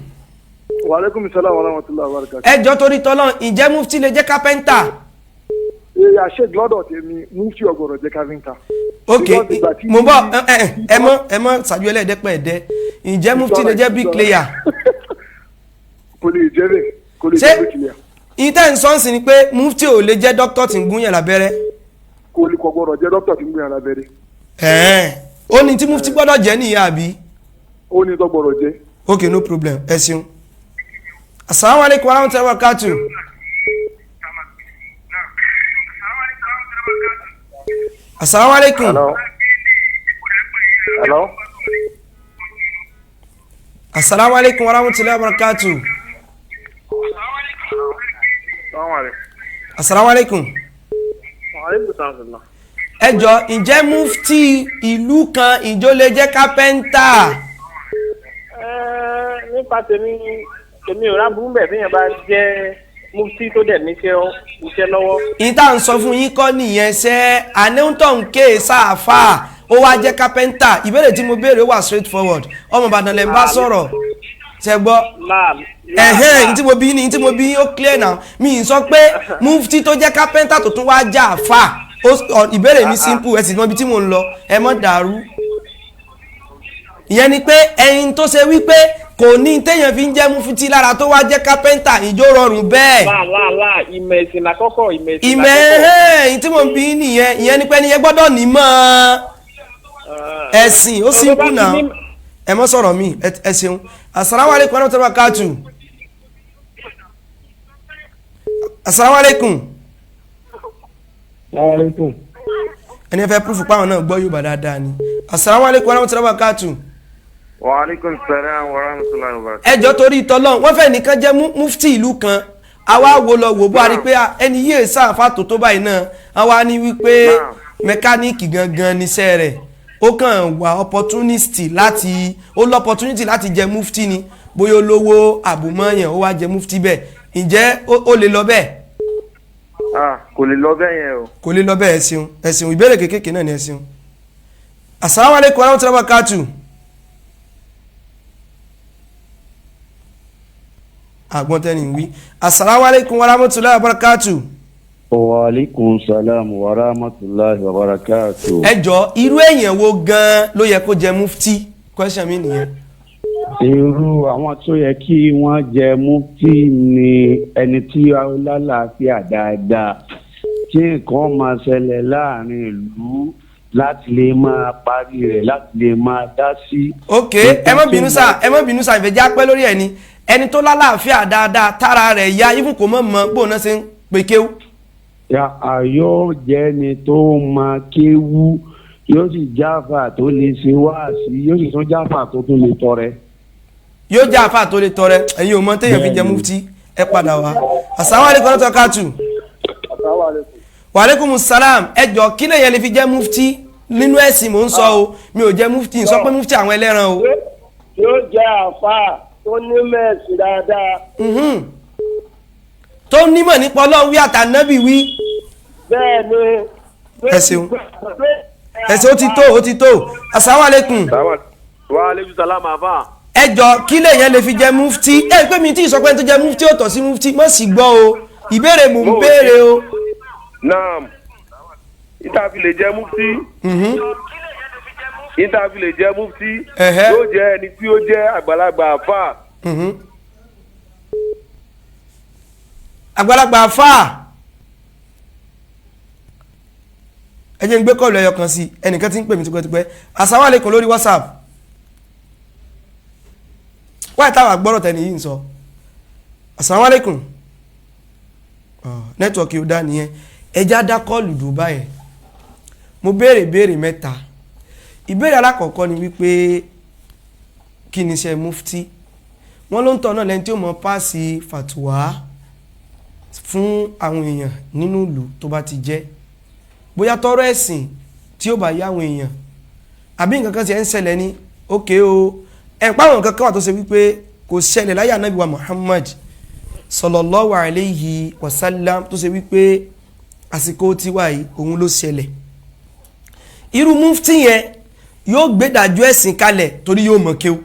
Wa alaikum salam warahmatullahi wabarakatuh. Ẹ jọ̀ọ́ torí t'Ọlọ́run ǹjẹ́ mufti lè jẹ́ kápẹ́ńtà? Àṣẹ lọ́dọ̀ tèmi mufti ọ̀gọ̀rọ̀ jẹ́ káfíńtà. Ok mo bọ ẹ mọ ṣáájú ẹlẹ́ẹ̀dẹ́pẹ́ ẹ̀dẹ́ ǹjẹ́ mufti lè jẹ́ bricklayer? Kò lè jẹ́ bẹ́ẹ̀ kò lè jẹ́ bricklayer. Ìtẹ́ ìsọ́nsìn ni pé mufti ò lè jẹ́ dókítà tí ń gúnyàn lábẹ́rẹ́. Kò lè kọ̀gbọ̀rọ̀ jẹ́ dókítà tí ń gúnyàn lábẹ́rẹ́. Ó ní tí mufti gbọ́dọ̀ jẹ́ nìyà àbí? Ó ní tó gbọ́dọ̀ jẹ́. Ok no problem ẹ ṣeun. Assalamu alaikum warahmatullahi wabarakatuh. Assalamu alaikum. Hello. Assalamu alaikum warahmatullahi wabarakatuh. Assalamu alaikum. Ẹ jọ̀ọ́ ǹjẹ́ mufti ìlú kan ìjọ lè jẹ́ kápẹ́ńtà? Nípa tèmi ò rábùrú bẹ̀ bí yẹn bá jẹ́ mufti tó dẹ̀ níṣẹ́ lọ́wọ́. Ìta ń sọ fún yín kọ́ nìyẹn ṣẹ́ àníntàn ń ké sáàfà ó wá jẹ́ kápẹ́ńtà ìbéèrè tí mo béèrè wà straight forward ọmọ Ìbàdàn lè bá sọ̀rọ̀ ṣe gbọ́ ní tí mo bí ó clear now mi ń sọ pé mufti tó jẹ́ kápẹ́ńtà tó tún wá já àfà ìbéèrè mi simple ẹ sì mọ ibi tí mo ń lọ ẹ mọ́ dàrú ìyẹn ni pé ẹyin tó ṣe wípé kò ní téèyàn fi ń jẹ́ mufti lára tó wá jẹ́ kápẹ́ńtà ìjó rọrùn bẹ́ẹ̀. ìmọ̀ ẹ̀sìn àkọ́kọ́ ìmọ̀ ẹ̀hìn tí mo ń bí nìyẹn ìyẹn ni pé ẹni yẹn gbọ́dọ̀ nímọ̀ ẹ̀sìn ó simple náà ẹ mọ́ sọ̀rọ̀ mi ẹ ṣeun. Assalamu alaikum warahmatullahi wabarakatuh. Assalamu alaikum. Ẹni ẹ fẹ́ púrúfù páwọn náà gbọ́ Yorùbá dáadáa ni. Assalamu alaikum warahmatullahi wabarakatuh. Wa alaikum salam warahmatullahi wabarakatuh. Ẹjọ́ torí t'Ọlọ́run wọ́n fẹ́ nìkan jẹ́ mufti ìlú kan àwa wo lọ wò bó a rí pé ẹni yíè sáàfà tó báyìí náà àwa ní wípé mẹkáníìkì gangan níṣẹ́ rẹ̀ ó kàn wà opportunity láti jẹ mufti ni bóyá olówó àbùmọ́yàn ó wá jẹ mufti bẹ́ẹ̀ ǹjẹ́ ó lè lọ bẹ́ẹ̀? Kò lè lọ bẹ́ẹ̀ yẹn o. Kò lè lọ bẹ́ẹ̀ ẹ ṣeun ìbéèrè kékeré náà ni ẹ ṣeun. Assalamu alaikum warahmatullahi wabarakatuh. Àgbọ̀n tẹ́ni wí. Assalamu alaikum warahmatullahi wabarakatuh. Wa alaikum salam warahmatullahi wabarakatuh. Ẹ jọ̀ọ́ irú èèyàn wo gan ló yẹ kó jẹ mufti? Question mi nìyẹn. Irú àwọn tó yẹ kí wọ́n jẹ mufti ni ẹni tí ó lálàáfíà dáadáa tí nǹkan máa ṣẹlẹ̀ láàrin ìlú láti lè máa parí rẹ̀ láti lè máa dá sí. Ok ẹ má bínú sá ìfẹ́ já pẹ́ lórí ẹ̀ ni ẹni tó lálàáfíà dáadáa tára rẹ̀ ya even kò mọ̀ bóun náà ṣe ń pe kéwú. Yóò jẹ́ ni tó máa kéwú yóò sì jáfà tó lè ṣe wáàsí yóò sì tún jáfà tó tún lè tọrẹ. Yóò jáfà tó lè tọrẹ ẹ̀yin ò mọ̀ téèyàn fi jẹ mufti ẹ padà wá. Assalamu alaikum warahmatullahi wabarakatuh. wa alaikumus salam ẹjọ́ kí lèyàn lè fi jẹ́ mufti nínú ẹ̀sìn mò ń sọ o mi ò jẹ́ mufti sọ pé mufti àwọn ẹlẹ́ran o. yóò jẹ́ àáfàá tó ní mẹ́ẹ̀sì dáadáa. tó nímọ̀ nípa Ọlọ́run wí àtànábì wí. bẹ́ẹ̀ ni. ẹ ṣeun ó ti tó assalamu alaikum. wa aleykum salaam afa. ẹjọ́ kí lèyàn lè fi jẹ́ mufti ẹ pé mi tí ì sọ pé tó jẹ́ mufti ó tọ́ sí mufti mọ̀ sí gbọ́ o ìbéèrè mò ń béèrè o. naam ìtàfi lè jẹ́ mufti. ìtàfi lè jẹ́ mufti. yóò jẹ́ ẹni tí ó jẹ́ àgbàlagbà àfà. àgbàlagbà àfà ẹ jẹ́ ń gbé kọ́ọ̀lù ẹyọ kan sí ẹnìkan tí ń pè mí tipẹ́tipẹ́ assalamu alaikum lórí WhatsApp wáyé táwọn àgbọ́rọ̀ tẹ̀ nìyí ń sọ assalamu alaikum nẹ́tíwọ̀kì ò dá nìyẹn ẹjá dá kọ́ọ̀lù Dubai mo béèrè mẹ́ta ìbéèrè alákọ̀ọ́kọ́ ni wípé kí ni iṣẹ́ mufti wọ́n ló ń tọ́ náà lẹ́ni tí ó mọ páàsì fàtùwá fún àwọn èèyàn nínú ìlú tó bá ti jẹ́ bóyá tọrọ ẹ̀sìn tí ó bá yá àwọn èèyàn àbí nǹkan kan ti ẹ̀ ń ṣẹlẹ̀ ní òkè o ẹ̀pá àwọn nǹkan kan wà tó ṣe wípé kò ṣẹlẹ̀ láyé ànábì wa Muhammad sallallahu alayhi wa sallam tó ṣe wípé àsìkò tiwa yìí òun ló ṣẹlẹ̀ irú mufti yẹn yóò gbé dájú ẹ̀sìn kalẹ̀ torí yóò mọ̀ kéw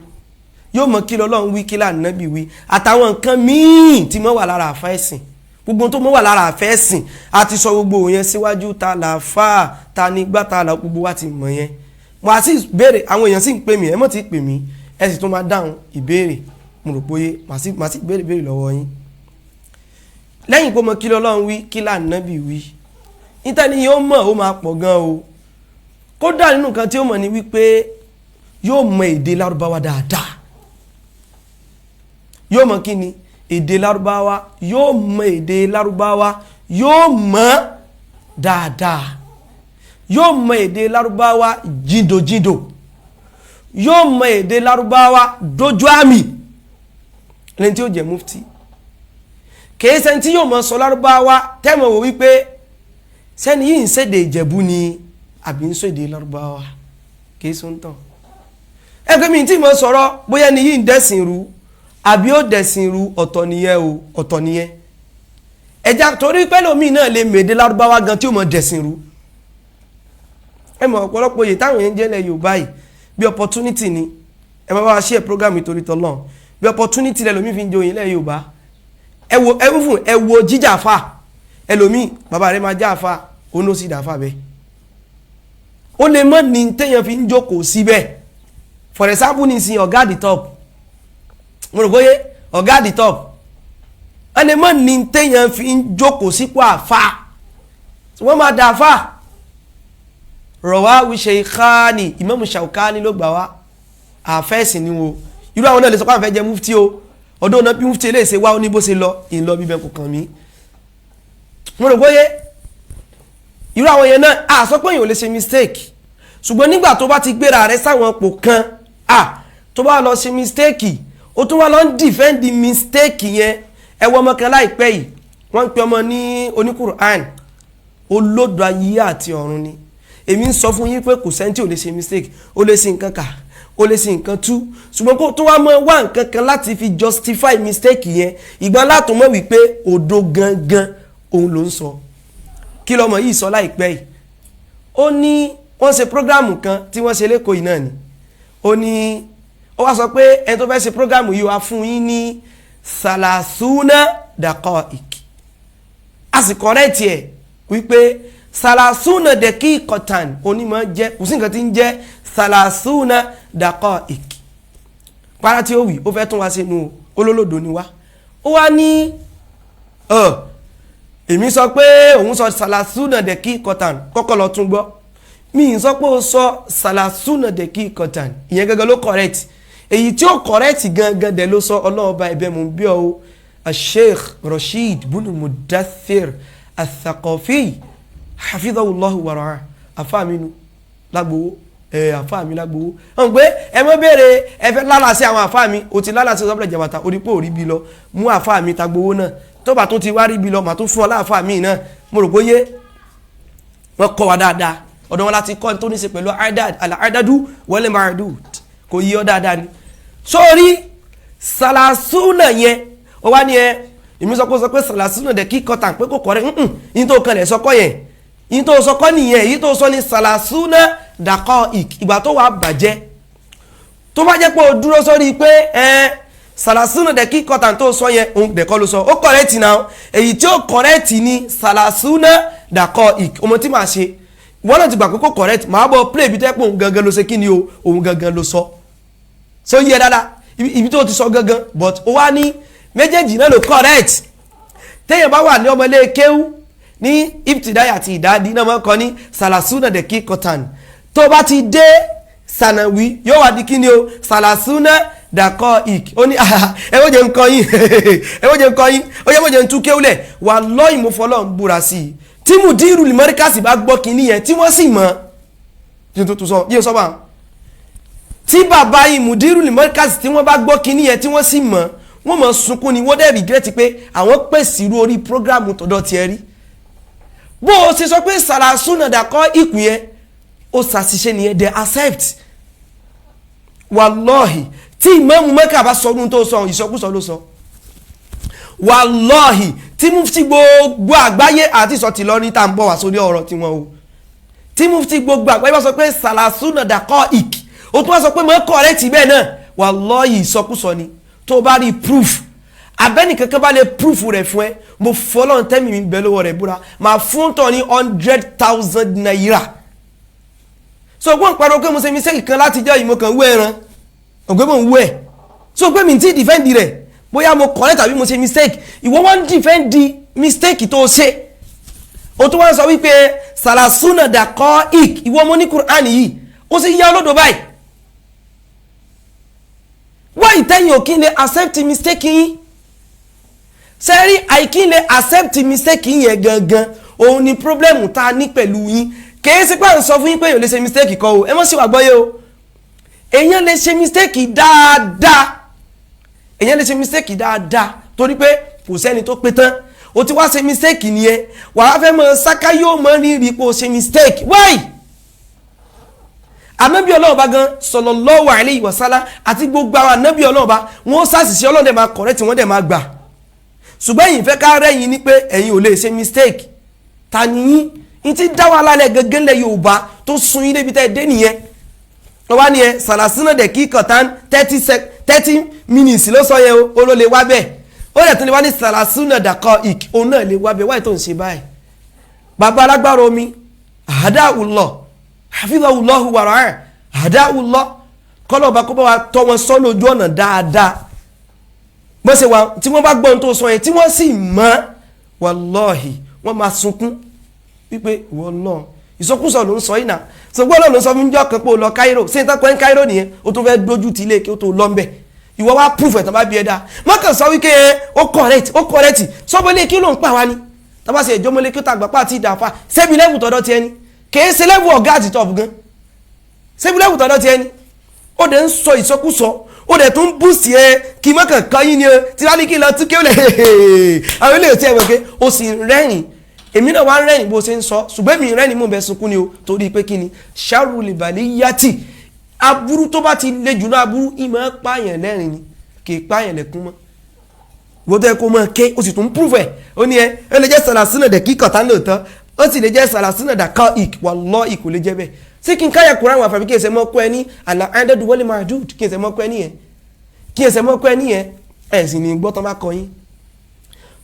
yóò mọ̀ kí lọ́lọ́run wí kí l'Ànábì wí àtàwọn nǹkan míì tí mọ́ wà lára àfá ẹ̀sìn gbogbo tó mọ́ wà lára àfẹ́ ẹ̀sìn àti sọ gbogbo yẹn síwájú ta làfà ta nígbà ta là gbogbo wa ti mọ̀ yẹn mo àti béèrè àwọn èèyàn sì ń pè mí ẹ mọ̀ ti pè mí ẹ sì tún máa dáhùn ìbéèrè mo rò pé màá sì béèrè lọ́wọ́ yín lẹ́yìn pé mọ̀ kí lọ́lọ́run wí kí l'Ànábì wí ìtẹ́ni yóò mọ̀ ó máa pọ̀ gan o kódà nínú nǹkan tí ó mọ̀ ní wípé yóò mọ̀ èdè lárúbáwá dáadáa yóò mọ̀ kí ni èdè lárúbáwá yóò mọ̀ èdè lárúbáwá yóò mọ̀ dáadáa yóò mọ̀ èdè lárúbáwá jìndòjìndò yóò mọ̀ èdè lárúbáwá dójú àmì lẹ́ni tí ó jẹ́ mufti kìí sẹ́ni tí yóò mọ̀ sọ lárúbáwá tẹ́mọ̀ wò wípé sẹ́ni yìí ń ṣèdè Ìjẹ̀bú ni àbí ń sọ èdè lárúbáwá kìí sọ ń tàn ẹgbẹ́ mi tí mo sọ̀rọ̀ bóyá ni yìí ń dẹ̀sìn rú àbí ó dẹ̀sìn rú ọ̀tọ̀ nìyẹn o ọ̀tọ̀ nìyẹn ẹja torí pẹ́lòmíì náà lè mèdè lárúbáwá gan tí ó mọ̀ dẹ̀sìn rú ẹ mọ̀ ọ̀pọ̀lọpọ̀ yìí táwọn yẹn ń jẹ́lẹ̀ Yorùbá yìí bí opportunity ni ẹ máa bá wa ṣe program ìtorí tọ́lọ́n bí opportunity lẹ́lòmíì fi ń joyin lẹ́ Yorùbá ẹ wo jíjà fà ẹlòmíì bàbá rẹ̀ máa já fà ó ní ó sì dà fà bẹ́ẹ̀ ó lè mọ́ ní téèyàn fi ń jókòó síbẹ̀ for example ní sin ọ̀gá àdì top mo rò bóyé ọ̀gá àdì top ó lè mọ́ ní téèyàn fi ń jókòó sípò àfà wọ́n máa dà fà rọ̀wá wíṣẹ́ ìkáàní Imam Shawkani ló gbà wá àfẹ́sìn ni wo irú àwọn náà lè sọ pé àwọn fẹ́ jẹ mufti o ọdún ọ̀nà bí mufti eléyìí ṣe wá ó ní bó ṣe lọ ìlọ bíbẹ̀ kò kàn mí mo rò bóyé irú àwọn yẹn náà a sọ pé èèyàn ò lè ṣe mistake ṣùgbọ́n nígbà tó bá ti gbéra rẹ sáwọn ipò kan tó bá lọ ṣe mistake ó tún wá lọ ń defend mistake yẹn ẹ wọ ọmọ kan láìpẹ́ yìí wọ́n ń pe ọmọ ní oníkùrán olódò ayé àti ọ̀run ni èmi ń sọ fún yín pé kò sẹ́ni tí ò lè ṣe mistake ó lè ṣe nǹkan kà ó lè ṣe nǹkan tú ṣùgbọ́n kó tó wá mọ́ wá nǹkan kan láti fi justify mistake yẹn ìgbà látò mọ̀ wípé òdo gangan òun ló ń sọ kí lọmọ yìí sọ láìpẹ́ yìí ó ní wọ́n ṣe prógrámù kan tí wọ́n ṣe lẹ́kọ̀ọ́ yìí náà ni ó ní ó wá sọ pé ẹni tó fẹ́ ṣe prógrámù yìí wá fún yín ní salasuna daqaik a sì kọ́rẹ́tì ẹ̀ wípé salasuna daqiqatan onímọ̀ jẹ́ kò sí nǹkan tí ń jẹ́ salasuna daqaik para tí ó wì ó fẹ́ tún wá sínú olólòdò ni wá ó wá ní èmi sọ pé òun sọ salasuna daqiqatan kọ́kọ́ lọ tún gbọ́ mi sọ pé ó sọ salasuna daqiqatan ìyẹn gangan ló correct èyí tí ó correct gangan dẹ̀ ló sọ ọlọ́ọ̀ba ẹ̀bẹ̀ mú bí ọ Sheikh Rashid bunu Mudaththir Athaqafi hafidhahullahu wa ra'ah àfáàmínú lágbówó àfáàmí lágbówó ọ̀n pé ẹ mọ́ bèèrè ẹfẹ́ lálàsí àwọn àfáàmí o ti lálàsí ọ̀sọ́bìlẹ̀ jàbàtà orípò orí bí lọ mú àfáàmí tagbówó náà tó bá tó ti wá rí bí lọ mà tó fún ọ láàfáàmí náà mo rò bóyé wọ́n kọ́ wa dáadáa ọ̀dọ̀ wọn láti kọ́ tó ní ṣe pẹ̀lú al-adadu wal ma'dud kò yí ọ dáadáa ni sórí salasuna yẹn ó wá ní ẹ èmi sọ pé salasuna dẹ̀ kí kọ́ta pé kò kọ́rẹ́ yín tó kan lẹ̀ sọ́kọ́ yẹn yín tó sọ́kọ́ nìyẹn yín tó sọ ní salasuna daqa'iq ìgbà tó wà bàjẹ́ tó bá jẹ́ pé o dúró sórí pé salasuna dẹ̀ kí kọ́ta tó sọ yẹn òun dẹ̀ kọ́ ló sọ ó kọ́rẹ́tì náà èyí tí ó kọ́rẹ́tì ní salasuna daqa'iq ọmọ tí màá ṣe wọ́n náà ti gbà pé kò correct máa bọ̀ play ibi tẹ́ pé òun gangan ló ṣe kí ni o òun gangan ló sọ so yẹ dáadáa ibi tó ti sọ gangan but ó wá ní méjèèjì náà ló correct téèyàn bá wà ní ọmọlé kéwú ní ibtidaya àti ìdádí náà máa ń kọ ní salasuna de kí kọtan tó bá ti dé sanawi yóò wá di kí ni o salasuna daqa'iq ó ní ẹwọ́ jẹ́ nǹkan yín ẹwọ́ jẹ́ nǹkan yín ó yẹ wọ́n jẹ́ ń tú kéwúlẹ̀ wà lọ́yìn mo fọlọ́ ń búra sí i tí mudiru limọ́ríkàsì bá gbọ́ kínní yẹn tí wọ́n sì mọ̀ yíò sọ́bà tí bàbá yìí mudiru limọ́ríkàsì tí wọ́n bá gbọ́ kínní yẹn tí wọ́n sì mọ̀ wọ́n mọ̀ sunkún ni wọ́n dẹ̀ regret pé àwọn pèsè irú orí programu tọ̀dọ̀ tiẹ̀ rí bó o ṣe sọ pé salasuna daqa'iq yẹn ó ṣàṣìṣe nìyẹn they accept wallahi tí ìmáàmù Mẹ́kà bá sọ ọdún tó sọ ìsọkúsọ ló sọ wallahi tí mufti gbogbo àgbáyé àti sọ ti lọ ní tá ń bọ̀ wá sórí ọ̀rọ̀ tí wọ́n o tí mufti gbogbo àgbáyé bá sọ pé salasuna daqa'iq ó tún wá sọ pé mọ́ correct bẹ́ẹ̀ náà wallahi ìsọkúsọ ni tó bá rí proof abẹ́ni kankan bá lè proof rẹ̀ fún ẹ mo fọlọ́n tẹ́mi mi bẹ́ lọ́wọ́ rẹ̀ búra máa fún tọ́ ní 100,000 naira so gbọ́n pariwo pé mo ṣe mistake kan láti jẹ́ ìmọ̀ kan wú ẹran ọ̀gbẹ́ mọ̀ ń wú ẹ̀ so pé mi ti defend rẹ̀ bóyá mo correct tàbí mo ṣe mistake ìwọ wọ́n defend di mistake tó ṣe o tó wọ́n sọ wípé salasuna daqa'iq ìwọ mo ní Qur'an yìí ó sì yá olódò báyìí why ìtẹ́yìn òkín lè accept mistake yín sẹ́rí àìkín lè accept mistake yín yẹn gangan òun ni problem ta ní pẹ̀lú yín kìí sí pé à ń sọ fún yín pé èèyàn lè ṣe mistake kọ́ o ẹ mọ́ sí wà gbọ́yé o èèyàn lè ṣe mistake dáadáa èèyàn lè ṣe mistake dáadáa torí pé kò sẹ́ni tó pé tán o ti wá ṣe mistake nìyẹn wàá fẹ́ mọ sáká yóò mọ rírì pé o ṣe mistake why anabi Ọlọ́run bá gan sallallahu alayhi wa sallam àti gbogbo àwọn anabi Ọlọ́run bá wọn ṣàṣìṣe Ọlọ́run dẹ̀ máa correct wọn dẹ̀ máa gbà ṣùgbọ́n ẹ̀yin fẹ́ ká rẹ́yìn ní pé ẹ̀yin ò lè ṣe mistake ta ni yín ti dá wà lálẹ́ gẹ́gẹ́ lẹ́ Yorùbá tó sun yín débi tẹ́ ẹ dé nìyẹn wọ́n wá nìyẹn salasina daqiqatan 30 minutes ló sọ yẹn o ló lè wá bẹ́ẹ̀ ó lè tún lè wá ní salasina daqa'iq òun náà lè wá bẹ́ẹ̀ wáyé tó ń ṣe báyìí bàbá alágbára omi hada'ullah hafidhahullahu wa ra'ah hada'ullah kọ́lọ̀ ọba kó bá wa tọ́ wọn sọ lójú ọ̀nà dáadáa bó ṣe wà tí wọ́n bá gbọ́n tó sọ yẹn tí wọ́n sì mọ̀ wallahi wọ́n máa sunkún wípé wọ́n náà ìsọkúsọ ló ń sọ yìí náà ṣùgbọ́n náà ló ń sọ fún jọ́ kan pé ó lọ Cairo ṣé n tán pé ń Cairo nìyẹn ó tún fẹ́ dojú ti ilé kí ó tó lọ ń bẹ̀ ìwọ wá proof ẹ̀ tán bá bí ẹ dáa wọ́n kàn sọ wípé ó correct sọ́bọ̀lé kí ló ń pa wá ni tábà ṣe ìjọmọlé kí ó tàgbà pa àti ìdàfà ṣébi lẹ́wù tọ́dọ̀ tiẹ̀ ni kìí ṣe lẹ́wù ọ̀gá àti tọ́ọ̀bù gan ṣébi lẹ́wù tọ́dọ̀ tiẹ̀ ni ó dẹ̀ ń sọ ìsọkúsọ ó dẹ̀ tún búùsì ẹ kí mọ́kàn kan yín ni tí wọ́n ní kí n lọ tún kí ó lẹ̀ àwọn ilé ìtì ẹ̀wọ̀n pé ó sì rẹ́rìn èmi náà wá rẹ́rìn bó ṣe ń sọ ṣùgbọ́n mi rẹ́rìn mú bẹ́ sunkún ni o torí pé kí ni ṣáàrù lìbàlì yàtì aburú tó bá ti le jù náà aburú ìmọ̀ pààyàn lẹ́rìn ni kì í pààyàn lẹ́kún mọ́ wọ́n tó yẹ kó mọ́ ké o sì tún proof ẹ̀ ó ní ẹ ó lè jẹ́ salasina daqiqatan lóòótọ́ ó sì lè jẹ́ salasina daqa'iq wallahi kò lè jẹ́ bẹ́ẹ̀ sí kí n káyà kúrò àwọn àfàbí kí n ṣe mọ́ kó ẹ ní al-adadu wal ma'dud kí n ṣe mọ́ kó ẹ níyẹn ẹ̀ sì ní gbọ́ tán bá kọ yín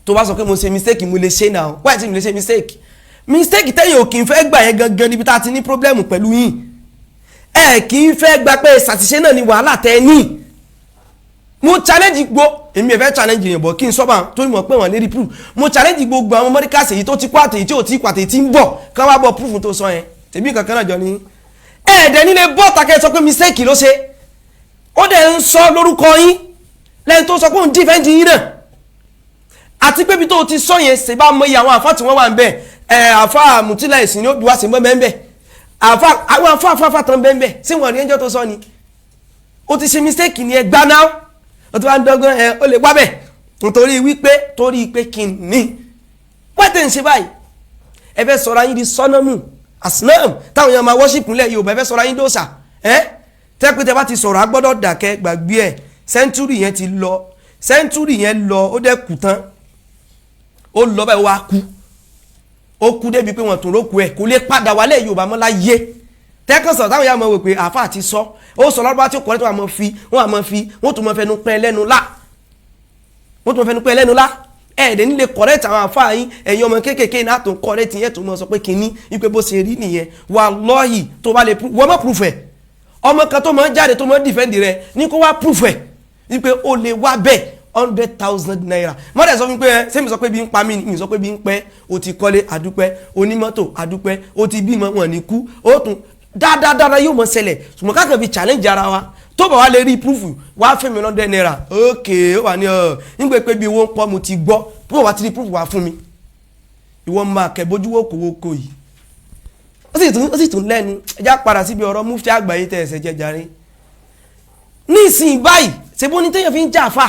tó bá sọ pé mo ṣe mistake mo lè ṣe náà wáyé tí mo lè ṣe mistake tẹ́yìn ò kì í fẹ́ gbà yẹn gangan níbi tá a ti ní problem pẹ̀lú yín ẹ kì í fẹ́ gba pé ṣàtìṣe náà ni wàhálà tẹ́ ní mo challenge èmi ẹ̀fẹ́ challenge yẹn bọ̀ kí n sọ́ba tó ní mọ̀ pé wọ́n lè rí proof mo challenge gbogbo àwọn mọ́ríkàsì èyí tó ti kó àtẹ̀yí tí ò tí kó àtẹ̀yí tí ń bọ̀ ká wá bọ̀ proof tó sọ yẹn tèmi kankan náà jọ ní ẹ̀ẹ́dẹ̀ nílé bọ́ takẹ́ sọ pé mistake ló ṣe ó dẹ̀ ń sọ lórúkọ yín lẹ́yìn tó sọ pé òun defend yín náà àti pé bí tó ti sọ yẹn ṣe bá mọ iye àwọn àfá tí wọ́n wà ń bẹ̀ àfá mùtílà ìsìn ní ó bí wá sí mọ́ bẹ́ẹ̀ àwọn àfá tán bẹ́ẹ̀ sí wọ́n rí ẹjọ́ tó sọ ni ó ti ṣe mistake ni ẹ gbá náà ó ti wá ń dọ́gbọ́n ó lè wá bẹ̀ torí pé kí ni pẹ́tẹ́ ń ṣe báyìí ẹ fẹ́ sọ̀rọ̀ ayé di sọ́nọ́mù asnam táwọn èèyàn máa worship ńlẹ̀ Yorùbá fẹ́ sọ̀rọ̀ ayé dòṣà tẹ́pẹ́tẹ́ bá ti sọ̀rọ̀ agbọ́dọ̀ dàkẹ́ gbàgbé ẹ̀ sẹ́ńtúrì yẹn ti lọ sẹ́ńtúrì yẹn lọ ó dẹ́ kù tán ó lọ báyìí wá kú ó kú débi pé wọ́n tún rókù ẹ̀ kò lè padà wálé Yorùbá mọ́ láyé tẹ́kàn sọ̀rọ̀ táwọn èèyàn máa wò pé àáfà ti sọ ó sọ lọ́dún bá tí ó kọ́lé tó wọ́n tún máa fẹnu pẹ́ lẹ́nu lá ẹ̀ẹ́dẹ̀ nílé correct àwọn àfáà yín ẹ̀yin ọmọ kéékèèké náà tó ń correct yẹn tó mọ̀ sọ pé kínní wípé bó ṣe rí nìyẹn wallahi tó bá lè wọ́n mọ̀ proof ẹ̀ ọmọ kan tó máa ń jáde tó máa ń defend rẹ̀ ní kó wá proof ẹ̀ wípé ó lè wá bẹ́ẹ̀ 100,000 naira mọ́tẹ̀ sọ fún pé sẹ́mi sọ pé bí ń pa mí mi sọ pé bí ń pẹ́ o ti kọ́lé àdúpẹ́ onímọ́tò àdúpẹ́ o ti bímọ wọn ní kú ó tún dáadáa yóò mọ̀ ṣẹlẹ̀ ṣùgbọ́n káàkiri fi challenge ara wa tó bá wá lè rí proof wá fẹ́ mi 100 naira ok ó wà ní nígbà pé bí owó ń pọ̀ mo ti gbọ́ tó wá ti rí proof wá fún mi ìwọ máa kẹ́ bójú wókòwókò yìí ó sì tún lẹ́nu ẹjá padà síbi ọ̀rọ̀ mufti àgbáyé tẹ̀ ẹ̀sẹ̀ jẹjàre ní ìsìn báyìí ṣe bó ní téèyàn fi ń jà àfà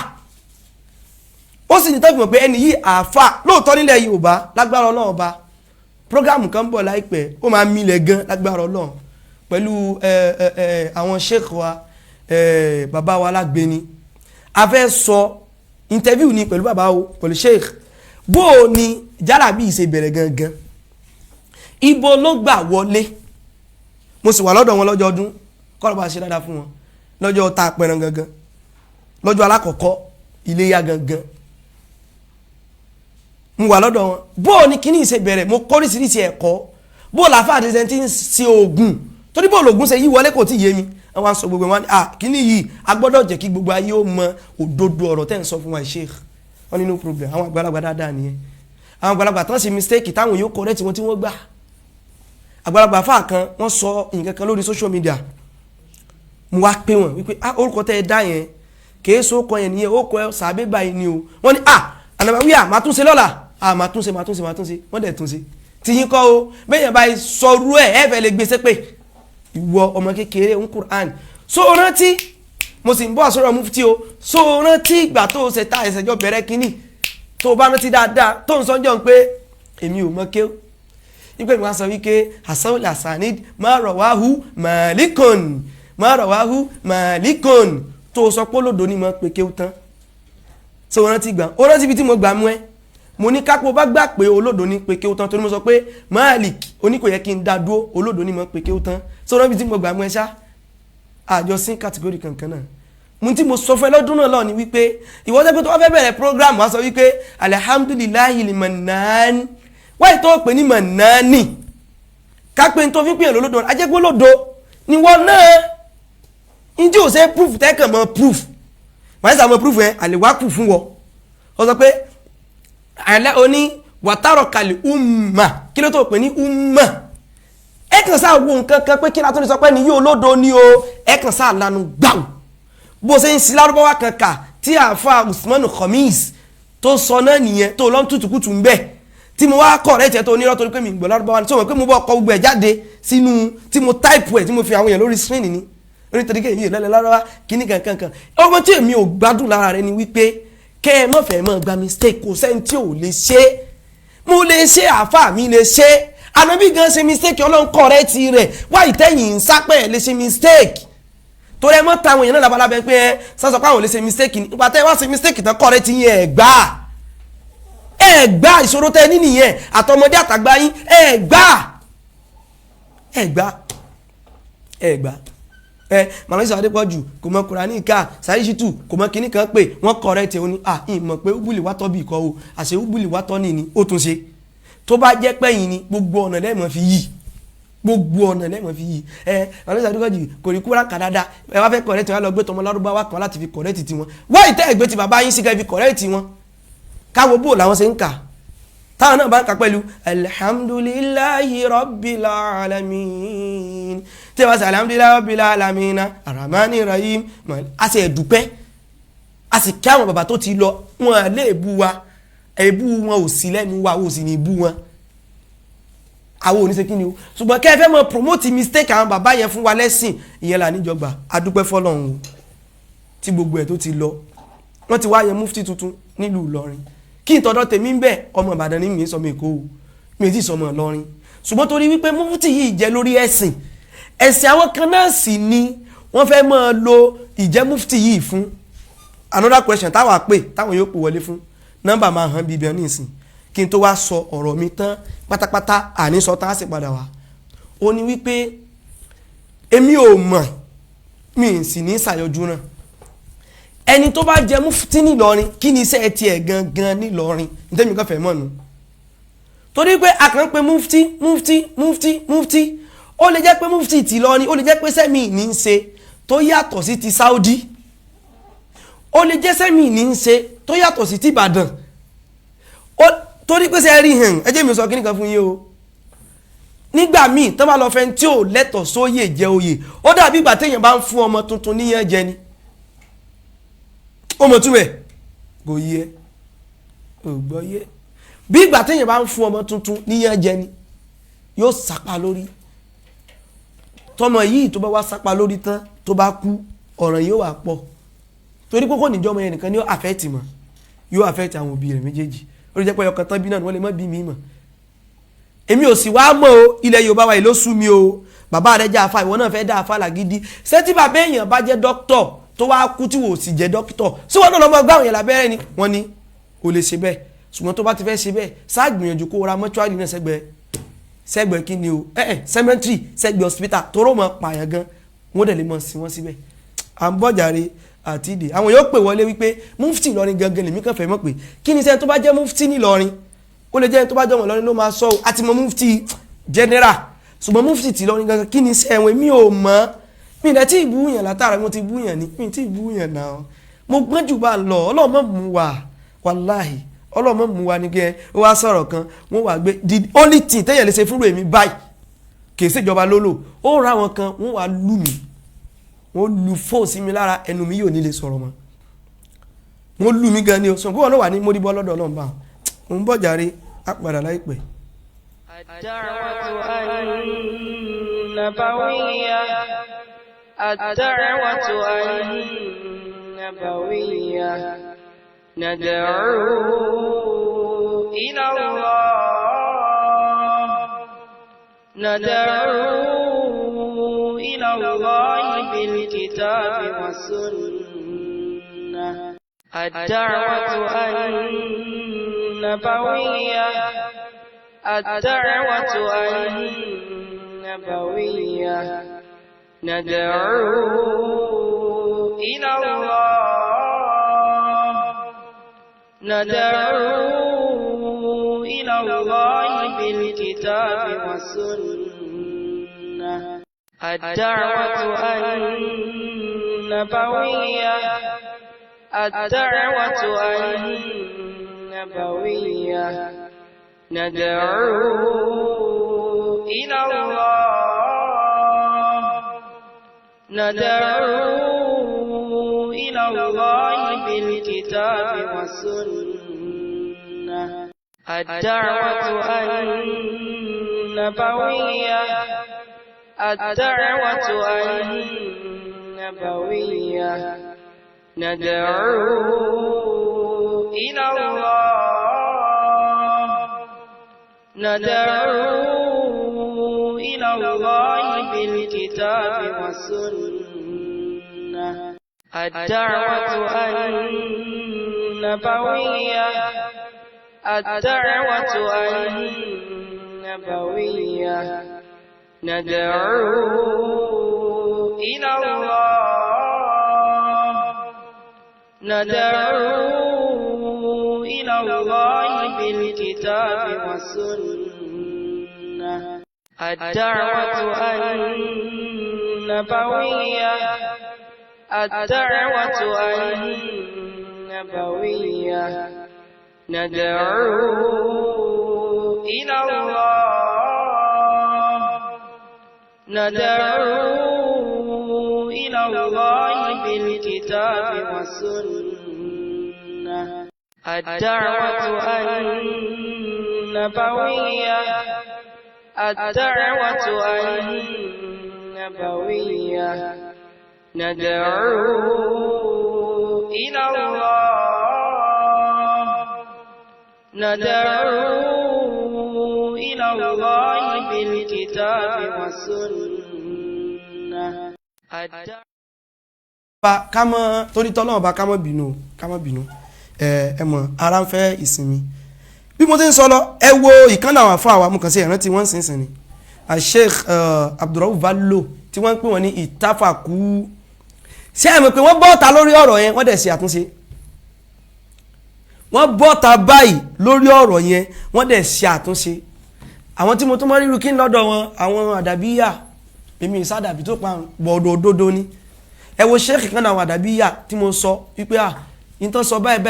ó sì ní tẹ́fì mọ̀ pé ẹni yìí àfà lóòótọ́ nílẹ̀ Yorùbá lágbára Ọlọ́run ọba prógámù kan bọ̀ láìpẹ́ ó máa milẹ̀ gan lágbára Ọlọ́run pẹ̀lú àwọn sheikh wa bàbá wa Lágbéni a fẹ́ sọ interview ni pẹ̀lú bàbá o pẹ̀lú sheikh bó o ní jálàbí ìṣe bẹ̀rẹ̀ gangan ibo ló gbà wọlé mo sì wà lọ́dọ̀ wọn lọ́jọ́ ọdún kọ́lọ̀ bá ṣe dáadáa fún wọn lọ́jọ́ ta pẹ̀ràn gangan lọ́jọ́ alákọ̀ọ́kọ́ iléyá gangan mo wà lọ́dọ̀ wọn bó o ní kíní ìṣe bẹ̀rẹ̀ mo kọ́ oríṣiríṣi ẹ̀kọ́ bó o làáfà àti ẹni tí ń ṣe oògùn torí bó o lògùn ṣe yí wọlé kò tí ì yé mi àwọn sọ gbogbo wọn kíní yìí a gbọ́dọ̀ jẹ́ kí gbogbo ayé ó mọ òdodo ọ̀rọ̀ tẹ́ ń sọ fún wa sheikh wọn ní no problem àwọn àgbàlagbà dáadáa nìyẹn àwọn àgbàlagbà tán ṣe mistake táwọn yóò correct wọn tí wọ́n gbà àgbàlagbà fáà kan wọ́n sọ nǹkan kan lórí social media mo wá pé wọn wípé orúkọ tẹ́ ẹ dá yẹn kìí so kọ yẹn nìyẹn ó kọ sàbẹ báyìí ni o wọ́n ní ànàbàwíyà máa tún ṣe lọ́la máa tún ṣe wọ́n dẹ̀ tún ṣe tìyín kọ́ o bẹ́yẹn báyìí sọrú ẹ̀ fẹ́ lè gbèsè pé ìwọ ọmọ kékeré ń Qur'an so rántí mo sì ń bọ́ àsọ̀rọ̀ mufti o so rántí ìgbà tó ṣe ta ìṣẹ́jọ́ bẹ̀rẹ̀ kínní tó bá rántí dáadáa tó ń sọ́njọ́ pé èmi ò mọ kéw nígbà tí wọ́n sọ wípé hasan hasanid marawahu malikon tó sọ pé olódo ni mo pe kéw tán so rántí gbà ó rántí bí tí mo gbà mú ẹ mo ní kápò bá gbà pé olódo ní pe kéw tán torí mo sọ pé Malik oníkò yẹ kí n dá dúró olódo ní mo pe kéw tán so rántí bí tí mo gbà mú ẹ ṣá àjọ sí kàtìgórì kankan náà mo tí mo sọ fún ẹ lọ́dún náà lọ ni wípé ìwọ jẹ́ pé tó wá fẹ́ bẹ̀rẹ̀ program wá sọ wípé alhamdulillahi limanan wáyé tó pè ní manani kápẹ́ tó fi pè é lólódò ajẹ́gbólódò ni wọ́n náà ìdí ò ṣe proof tẹ́kàn mọ́ proof wọ́n ṣe àwọn proof yẹn àlèwá proof fún wọ ọ sọ pé àlẹ́ oní wàtárọ̀ kàlẹ̀ umma kí ló tó pè ní umma ẹ kàn sáà wo nǹkan kan pé kí látọ́ ní sọ pé ní yóò lódò ní o ẹ kàn sáà lanu gbàù bó ṣe ń sí lárúbáwá kankan tí àáfà Usman Khamis tó sọ náà nìyẹn tó lọ́n tutukutu ń bẹ̀ tí mo wá kọ̀ rẹ̀ tiẹ̀ tó onírọ́ torí pé mi gbọ́ lárúbáwá tí mo mọ̀ pé mo bọ́ ọkọ̀ gbogbo ẹ̀ jáde sínú tí mo táìpù ẹ̀ tí mo fi àwọn èèyàn lórí screen ni nítorí kéèmí ìlẹ́lẹ̀ lárúbáwá kíní kankan ọmọ tí èmi ò gbádùn lára rẹ ni wípé kẹ́ ẹ má fẹ́ mọ́ gba mistake kò sẹ́ni tí ò lè ṣe mo lè ṣe àáfà mi lè ṣe ànábì gan ṣe mistake ọlọ́run kọ̀ rẹ̀ ti rẹ̀ wá ìtẹ́yìn ń sápẹ́ lè ṣe mistake torí ẹ mọ́ táwọn èèyàn náà labalábẹ́ pé ẹ sọ́sọ́ pé àwọn lè ṣe mistake nípa tẹ́ wá ṣe mistake tán kọ́ rẹ ti yẹn ẹ gbá ìṣòro tẹ́ ní nìyẹn àtọmọdé àtàgbà yín ẹ gbá Màlúùsì Adépọ̀jù kò mọ Kùránì ká Sàyíṣítù kò mọ kíní kan pé wọ́n kọ́ rẹ tẹ̀ ó ní ìmọ̀ pé ubùlì wátọ́ bí ìkọ́ o àṣẹ ubùlì wátọ́ ni ó tún ṣe tó bá jẹ́ pẹ́yìn ni gbogbo ọ̀nà lẹ́mọ̀ fi yìí Màlúùsì Adépọ̀jù kò rí kúrà kàdáda ẹ wá fẹ́ kọ̀rẹ́tì wọn lọ gbé tọmọ lárúbáwá kan láti fi kọ̀rẹ́tì tiwọn wọ́n ìtẹ́ ẹ̀gbẹ́ ti bàbá yín sí ká fi kọ̀rẹ́tì wọn káwọ́ bò làwọn ṣe ń kà táwọn náà bá ń kà pẹ̀lú alhamdulillahi rabbil alamin tí wọ́n sọ alhamdulillahi rabbil alamin arrahmanir rahim a sì ẹ̀dùpẹ́ a sì kí àwọn bàbá tó ti lọ wọn lè bú wa ẹ̀bú wọn ò sí lẹ́nu wa ò sì ní bú wọn àwọn oníṣe kí ni o ṣùgbọ́n kẹ́ ẹ fẹ́ mọ promote mistake àwọn bàbá yẹn fún wa lẹ́sìn ìyẹn là níjọba adúpẹ́ fọlọ́run o tí gbogbo ẹ̀ tó ti lọ wọ́n ti wá yẹn mufti tuntun nílùú Ìlọrin kí n tọ́dọ̀ tèmi ń bẹ̀ ọmọ Ìbàdàn ní mi sọmọ Èkó o mi ti sọmọ Ìlọrin ṣùgbọ́n torí wípé mufti yìí jẹ́ lórí ẹ̀sìn àwọn kan náà sì ni wọ́n fẹ́ máa lo ìjẹ́ mufti yìí fún another question táwọn àpè táwọn yóò pè wọlé fún nọ́mbà máa hàn bíbí ọ ní ìsìn kí n tó wá sọ ọ̀rọ̀ mi tán pátápátá àní sọ tán á sì padà wá ó ní wípé èmi ò mọ̀ mi sì ní ṣàyọjú náà ẹni tó bá jẹ mufti nílọrin kí ni iṣẹ́ tiẹ̀ gangan nílọrin nítorí kan fẹ́ mọ̀ nù torí pé a kàn ń pe mufti ó lè jẹ́ pé mufti ti lọrin ó lè jẹ́ pé sẹ́mi ní ń ṣe tó yàtọ̀ sí ti Saudi ó lè jẹ́ sẹ́mi ní ń ṣe tó yàtọ̀ sí ti Ìbàdàn torí pé sẹ́ rí hàn ẹ jẹ́ mi sọ kíní kan fún yín o nígbà míì tó bá lọ fẹ́ tí ò lẹ́tọ̀ sóyè jẹ oyè ó dàbí ìgbà téèyàn bá ń fún ọmọ tuntun níyàn jẹ ni ó mọ̀ túmẹ̀ kò yẹ ò gbọ́ yẹ bí ìgbà téèyàn bá ń fún ọmọ tuntun níyàn jẹ ni yóò sápa lórí tọmọ yìí tó bá wá sápa lórí tán tó bá kú ọ̀ràn yóò wà pọ̀ torí kókó níjọ́ ọmọ yẹn nìkan ni yóò àfẹ́ẹ̀tì mọ̀ yóò àfẹ́ẹ̀tì àwọn òbí rẹ̀ méjèèjì ó lè jẹ́ pé ọkàn tán bí náà wọ́n lè mọ́ bí mi mọ̀ èmi ò sì wá mọ̀ o ilẹ̀ Yorùbá wa yìí ló sú mi o bàbá rẹ̀ jẹ́ àfa ìwọ náà fẹ́ dá àfa làgídí ṣé tí bàbá èèyàn bá jẹ́ dókítọ̀ tó wá kú tí wò sì jẹ́ dókítọ̀ sí wọn náà lọ́mọ gbáwọn yẹn lábẹ́rẹ́ ni wọ́n ní o lè ṣe bẹ́ẹ̀ ṣùgbọ́n tó bá ti fẹ́ ṣe bẹ́ẹ̀ sáà gbìyànjú kó ra mọ́ṣúárì náà sẹ́gbẹ̀ẹ́ kí ni o cemetery sẹ́gbẹ̀ẹ́ hospital toró mọ̀ pààyàn gan wọ́n dẹ̀ lè mọ̀ sí wọ́n síbẹ̀ à ń bọ̀jàre àti ìdè àwọn yóò pè wọlé wípé mufti Ìlọrin gangan lèmi kàn fẹ́ mọ̀ pé kí ni sẹ́ni tó bá jẹ́ mufti nílọrin ó lè jẹ́ tó bá jọmọ̀ Ìlọrin ló máa sọ àti mọ̀ mufti general ṣùgbọ́n mufti ti Ìlọrin gangan kí ni sẹ́wọ̀n mi ò mọ̀ mi ìdá tí ìbúyàn látara mo ti búyàn ní mi tí ìbúyàn náà mo gbọ́n jù bá lọ ọlọ́mọ mú wa wàláhì ọlọ́mọ mú wa ní kẹ́ ó wá sọ̀rọ̀ kan wọ́n wà gbé the only thing tẹ́yẹ̀ lè ṣe fúnrò èmi báyìí kì í ṣèjọba lólò ó ra wọn kan wọ́n wà lù mí wọ́n lu fóò sí mi lára ẹnu mi yóò ní lè sọ̀rọ̀ mọ́ wọ́n lù mí gan ni o sọ pé wọn náà wà ní móríbọ́ lọ́dọ̀ Ọlọ́run bá wọn ń bọ̀ jàre á padà láìpẹ́. الدعوة النبوية ندعو إلى الله بالكتاب والسنة الدعوة النبوية ندعو إلى الله بالكتاب والسنة الدعوة النبوية ندعو إلى الله بالكتاب والسنة الدعوة النبوية ندعو إلى الله بالكتاب والسنة الدعوة النبوية ندعو إلى الله بالكتاب والسنة الدعوة النبوية ندعو إلى الله بالكتاب والسنة الدعوة النبوية ندعو إلى الله إلى الله بالكتاب والسنة ká mọ́ torí tọ́lọ́run bá ká mọ́ bínú ẹ mọ̀ ara ń fẹ́ ìsinmi bí mo ti ń sọ lọ ẹ wo ìkànnì àwọn afọ àwa mú kàn sí ìrántí wọ́n sínsìn ni Sheikh Abdulrauf Vallo tí wọ́n ń pè wọ́n ní ìtafàkù ṣé ẹ mọ̀ pé wọ́n bọ́ta lórí ọ̀rọ̀ yẹn wọ́n dẹ̀ ṣe àtúnṣe wọ́n bọ́ta báyìí lórí ọ̀rọ̀ yẹn wọ́n dẹ̀ ṣe àtúnṣe àwọn tí mo tún mọ́ ríru kí n lọ́dọ̀ wọn àwọn àdàbíyà èmi ìsádàbí tó pa bọ̀dọ̀ òdodo ni ẹ wo sheikh kan náà àdàbíyà tí mo sọ wípé ìtàn sọ báyìí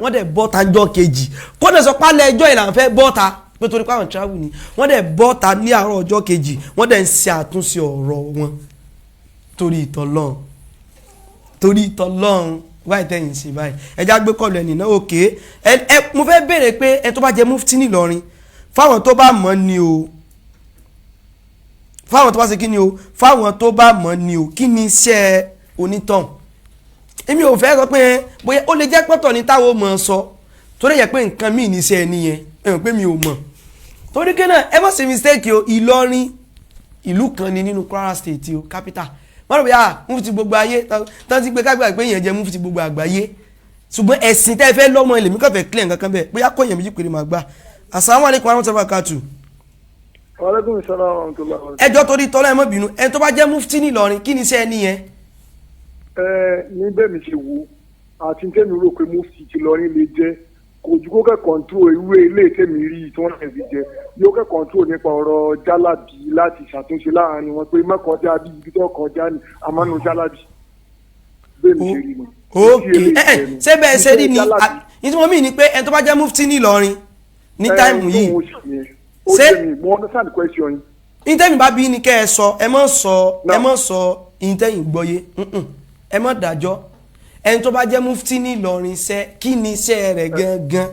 wọ́n dẹ̀ bọ́ta jọ kejì kó dẹ̀ sọ pálẹ̀ ẹjọ́ ìlànà fẹ́ bọ́ta pé torí pé àwọn travel ni wọ́n dẹ̀ bọ́ta ní àárọ̀ ọjọ́ kejì wọ́n dẹ̀ ń ṣe àtúnṣe ọ̀rọ̀ wọn torí ìtọ́lọ́run wáyé tẹ̀yìn sí báyìí ẹja gbé kọlu ẹni náà òkè mo fẹ́ béèrè pé ẹ tó bá jẹ mufti nìlọrin fáwọn tó bá mọ̀ ni o fáwọn tó bá ṣe kí ni o fáwọn tó bá mọ̀ ni o kí ni iṣẹ́ onítàn èmi ò fẹ́ sọ pé bóyá ó lè jẹ́ pọ́tọ̀ ní táwọn mọ̀ sọ tó lè yẹ pé nǹkan míì ní iṣẹ́ ẹni yẹn ẹ̀ pé mi ò mọ̀ torí kí náà ẹ má ṣe mistake o Ìlọrin ìlú kan ni nínú Kwara State o capital wọ́n rò bí mufti gbogbo ayé tán ti gbé kágbà pé èèyàn jẹ́ mufti gbogbo àgbáyé ṣùgbọ́n ẹ̀sìn tẹ́ fẹ́ lọ́mọ ilẹ̀ mi kàn fẹ́ clear nǹkan kan bẹ́ẹ̀ bóyá kó èèyàn méjì péré máa gbà assalamu alaikum warahmatullahi wabarakatuh. Alaikum salaam wa rahmatullahi wa barakatuh. ẹjọ́ torí tọ́lá ẹ má bínú ẹni tó bá jẹ́ mufti nìlọrin kí ni iṣẹ́ ẹni yẹn. ní bẹ́ẹ̀ mi ṣe wo àti tẹ́mi rò pé mufti ti lọrin lè jẹ́ kò ju kó kẹ́ control irú ilé tẹ́mi rí tí wọ́n lè fi jẹ yóò kẹ́ control nípa ọ̀rọ̀ jálàbí láti ṣàtúnṣe láàrin wọn pé mọ́kànjá bí ibi tó kọjá ní àmọ́nù jálàbí bẹ́ẹ̀ mi ṣe rí mi. ok ṣé bẹ́ẹ̀ ṣe rí ni ìtumọ̀ mi ni pé ẹni tó bá jẹ́ mufti nìlọrin ní táìmù yìí ṣé mo understand the question yìí. ìtẹ́yìn bá bí ní kẹ́ ẹ sọ ẹ mọ̀ sọ ìtẹ́yìn gbọ́yé ẹ mọ̀ dájọ́ ẹni tó bá jẹ́ mufti ní Ìlọrin iṣẹ́ kí ni iṣẹ́ rẹ̀ gangan.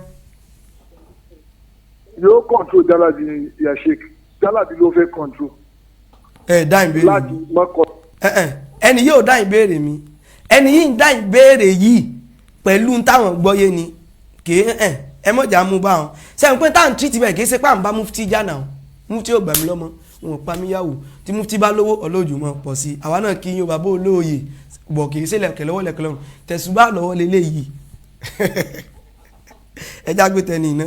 yóò control jalabi ya sheik jalabi ló fẹ́ control. dá ìbéèrè mi láti mọ́kọ. ẹni yóò dá ìbéèrè mi ẹni yìí ń dá ìbéèrè yìí pẹ̀lú táwọn gbọ́yé ni kì í ẹ mọ̀jà mú bá wọn sẹ́yìn pé táwọn tírìtì bẹ́ẹ̀ kì í ṣe pà ń bá mufti jà náà mufti yóò gbà mí lọ́mọ wọn ò pa mí yàwó tí mufti bá lówó ọlọ́jù mọ́ pọ̀ sí àwa náà kí yín o bàbá olóòye bọ̀ kì í ṣe lẹ̀kẹ̀lọ́wọ́ lẹ̀kẹ̀lọ́wọ́ tẹ̀sùbá lọ́wọ́ lélẹ̀ yìí ẹja gbé tẹni iná.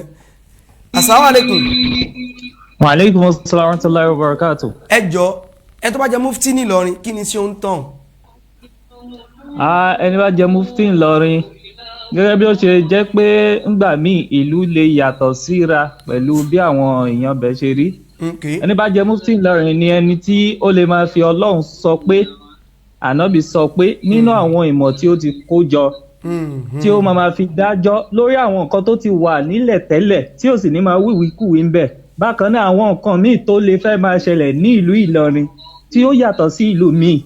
Assalamu alaikum. Wa alaikum assalam wa rahmatullahi wa barakatuh. ẹ jọ ẹ tó bá jẹ mufti ní Ìlọrin kí ni ṣe ń tàn. ẹni bá jẹ mufti Ìlọrin gẹ́gẹ́ bí ó ṣe jẹ́ pé ńgbà míì ìlú lè yàtọ̀ síra pẹ̀lú bí àwọn èèyàn bẹ̀ ṣe rí. ẹni bá jẹ mufti Ìlọrin ni ẹni tí ó lè máa fi Ọlọ́run sọ pé ànábì sọ pé nínú àwọn ìmọ̀ tí ó ti kó jọ tí ó máa fi dájọ́ lórí àwọn nǹkan tó ti wà nílẹ̀ tẹ́lẹ̀ tí ó sì ní máa wíwíkúwí ń bẹ̀. bákan náà àwọn nǹkan míì tó lè fẹ́ máa ṣẹlẹ̀ ní ìlú Ìlọrin tí ó yàtọ̀ sí ìlú míì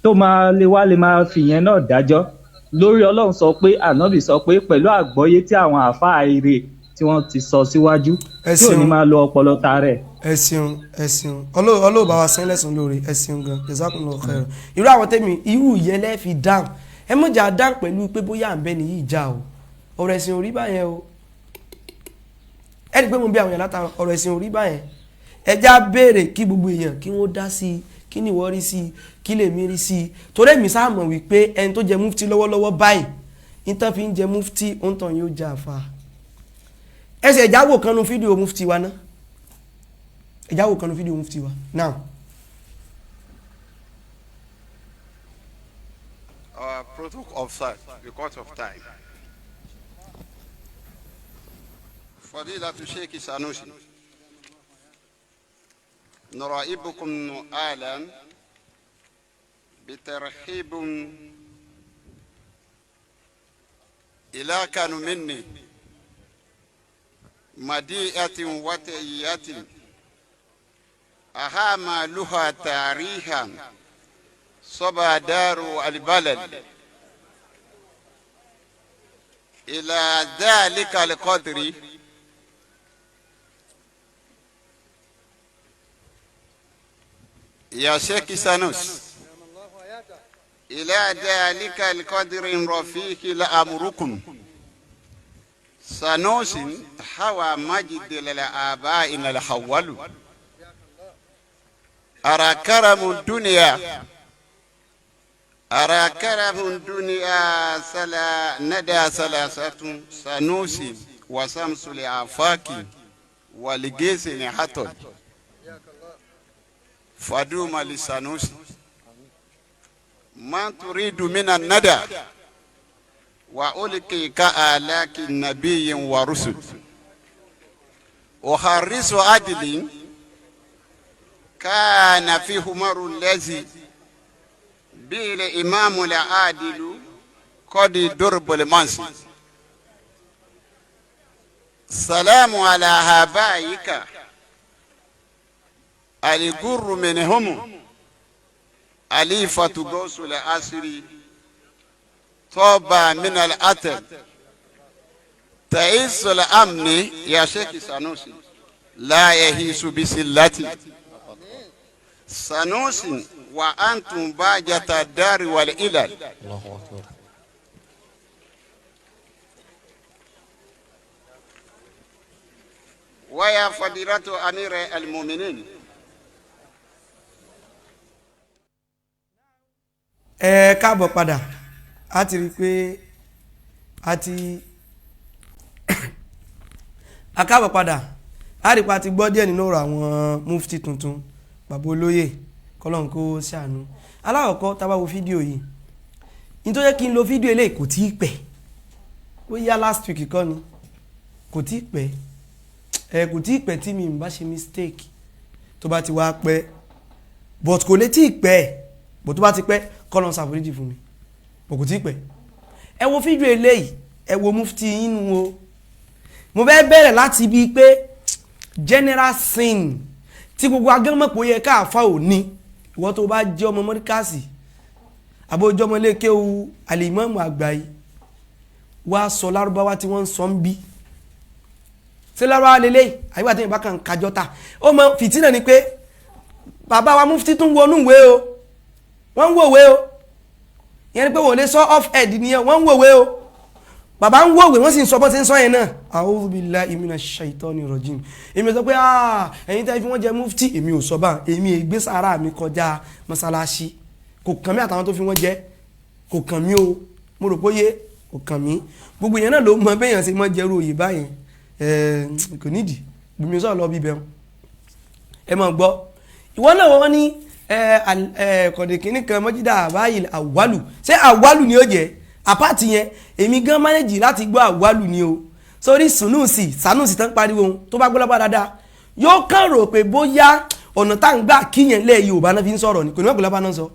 tó máa lè máa fìyẹn náà dájọ́ lórí Ọlọ́run sọ pé ànábì sọ pé pẹ̀lú àgbọ́yé tí àwọn àáfàá ire tí wọ́n ti sọ síwájú tí ò ní máa lo ọpọlọ ta rẹ̀. ẹ ṣeun ọlọ́ọ̀bá wa sẹ́yìn lẹ́sùn lórí ẹ ṣeun gan jazakumullahu khairan irú àwọn tẹ́mi irú ìyẹn lẹ́ fi dáhùn ẹ mọ̀jà dáhùn pẹ̀lú pé bóyá à ń bẹ́ nìyí ìjà o ọ̀rọ̀ ẹ̀sìn orí báyẹn o ẹ rí i pé mo bí àwọn èèyàn látara ọ̀rọ̀ ẹ̀sìn orí báyẹn ẹja béèrè kí gbogbo èèyàn kí wọ́n dá sí i kí ni ìwọ rí sí i kí lè mí rí sí i torí èmi sáà mọ̀ wípé ẹni tó jẹ mufti lọ́wọ́lọ́wọ́ báyìí nítorí fi ń jẹ mufti ó ń tàn yóò jà fa ẹsẹ̀ ìjáwó kan nu fídíò mufti wa náà ìjáwó kan nu fídíò mufti wa now. Our protocol offside because of time. فضيلة الشيخ سانوسي نرائبكم آلا بترحيب إلى كانوا مني مديئة وتئية أهام لها تاريخا صبا دار البلد إلى ذلك القدر يا شيخ سانوس إلى ذلك القدر رفيق لأمركم سنوس هوى مجد للآباء الحول أرى كرم الدنيا أرى كرم الدنيا سلا ندى ثلاثة سنوس وسمس لآفاك ولجيس حتى فدوم لسنوس ما تريد من الندى وألقي كآلاك نبي ورسل وحرص عدل كان في همر الذي به الإمام العادل قد درب المنصب سلام على هبائك الجر منهم أليفة غوث الأسري طوبى من الأتل تعيس الأمن يا شيخ سنوسي لا يهيس بسلتي سنوسي وأنتم باجة الدار والإلل الله أكبر. ويا فضيلة أمير المؤمنين káàbọ̀ padà a ti rí pé a káàbọ̀ padà a rí pa ti gbọ́ díẹ̀ nínú ọ̀rọ̀ àwọn mufti tuntun bàbá olóyè kọ́lọ́n kó ṣàánú. alákọ̀ọ́kọ́ tá bá wo fídíò yìí ní tó yẹ kí n lo fídíò eléyìí kò tí ì pẹ́ ó yá last week kọ́ ni kò tí ì pẹ́ kò tí ì pẹ́ tí mi bá ṣe mistake tó bá ti wá pẹ́ but kò lè tí ì pẹ́ but tó bá ti pẹ́ kọ́lọ́n ṣàforíjì fún mi but kò tí ì pẹ́. ẹ wo fídíò eléyìí ẹ wo mufti inú o mo fẹ́ bẹ̀rẹ̀ láti ibi pé general sin tí gbogbo agẹ́mọ̀pọ̀ yẹ káàfà ò ní ìwọ tó bá jẹ́ ọmọ mọ́ríkàsì àbójọ́ ọmọ iléeké o alìmọ́ọ̀mù àgbáyé wá sọ lárúbáwá tí wọ́n ń sọ ń bí ṣé lárúbáwá lélẹ̀ àyíwá tí ìbá kan kájọ́ta ó mọ fìtínà ni pé bàbá wa mufti tún wọnú ìwé o wọ́n ń wòwe o ìyẹn ni pé wọ́n lè sọ off head nìyẹn wọ́n ń wòwe o bàbá ń wòwe wọ́n sì ń sọ bọ́ sí ń sọ yẹn náà a'udhu billahi minash shaitani rajim èmi sọ pé ẹ̀yin tẹ́ fi wọ́n jẹ mufti èmi ò sọ bá èmi ègbé sára mi kọjá mọ́sálásí kò kàn mí àtàwọn tó fi wọ́n jẹ kò kàn mí o mo rò póye kò kàn mí gbogbo yẹn náà ló mọ béèyàn ṣe mọ́ jẹ́rú òye báyẹn kò nídìí gbùmí sọ̀rọ̀ lọ bíbẹ̀ ẹ mọ̀ gbọ́ ìwọ náà wọ́n ní kọ̀dẹ̀kínní kan mọ́jídà àbáyé àwálù ṣé àwálù ni ó jẹ́ àpáàtì yẹn èmi gan mánéjì láti gbọ́ àwálù ni o sórí sànúsì tán pariwo tó bá gbọ́lọ́pàá dáadáa yóò kàn rò pé bóyá ọ̀nà tá à ń gbà kíyàn lẹ́ Yorùbá náà fi ń sọ̀rọ̀ ni kò ní wọ́n gbọ́lọ́pàá náà sọ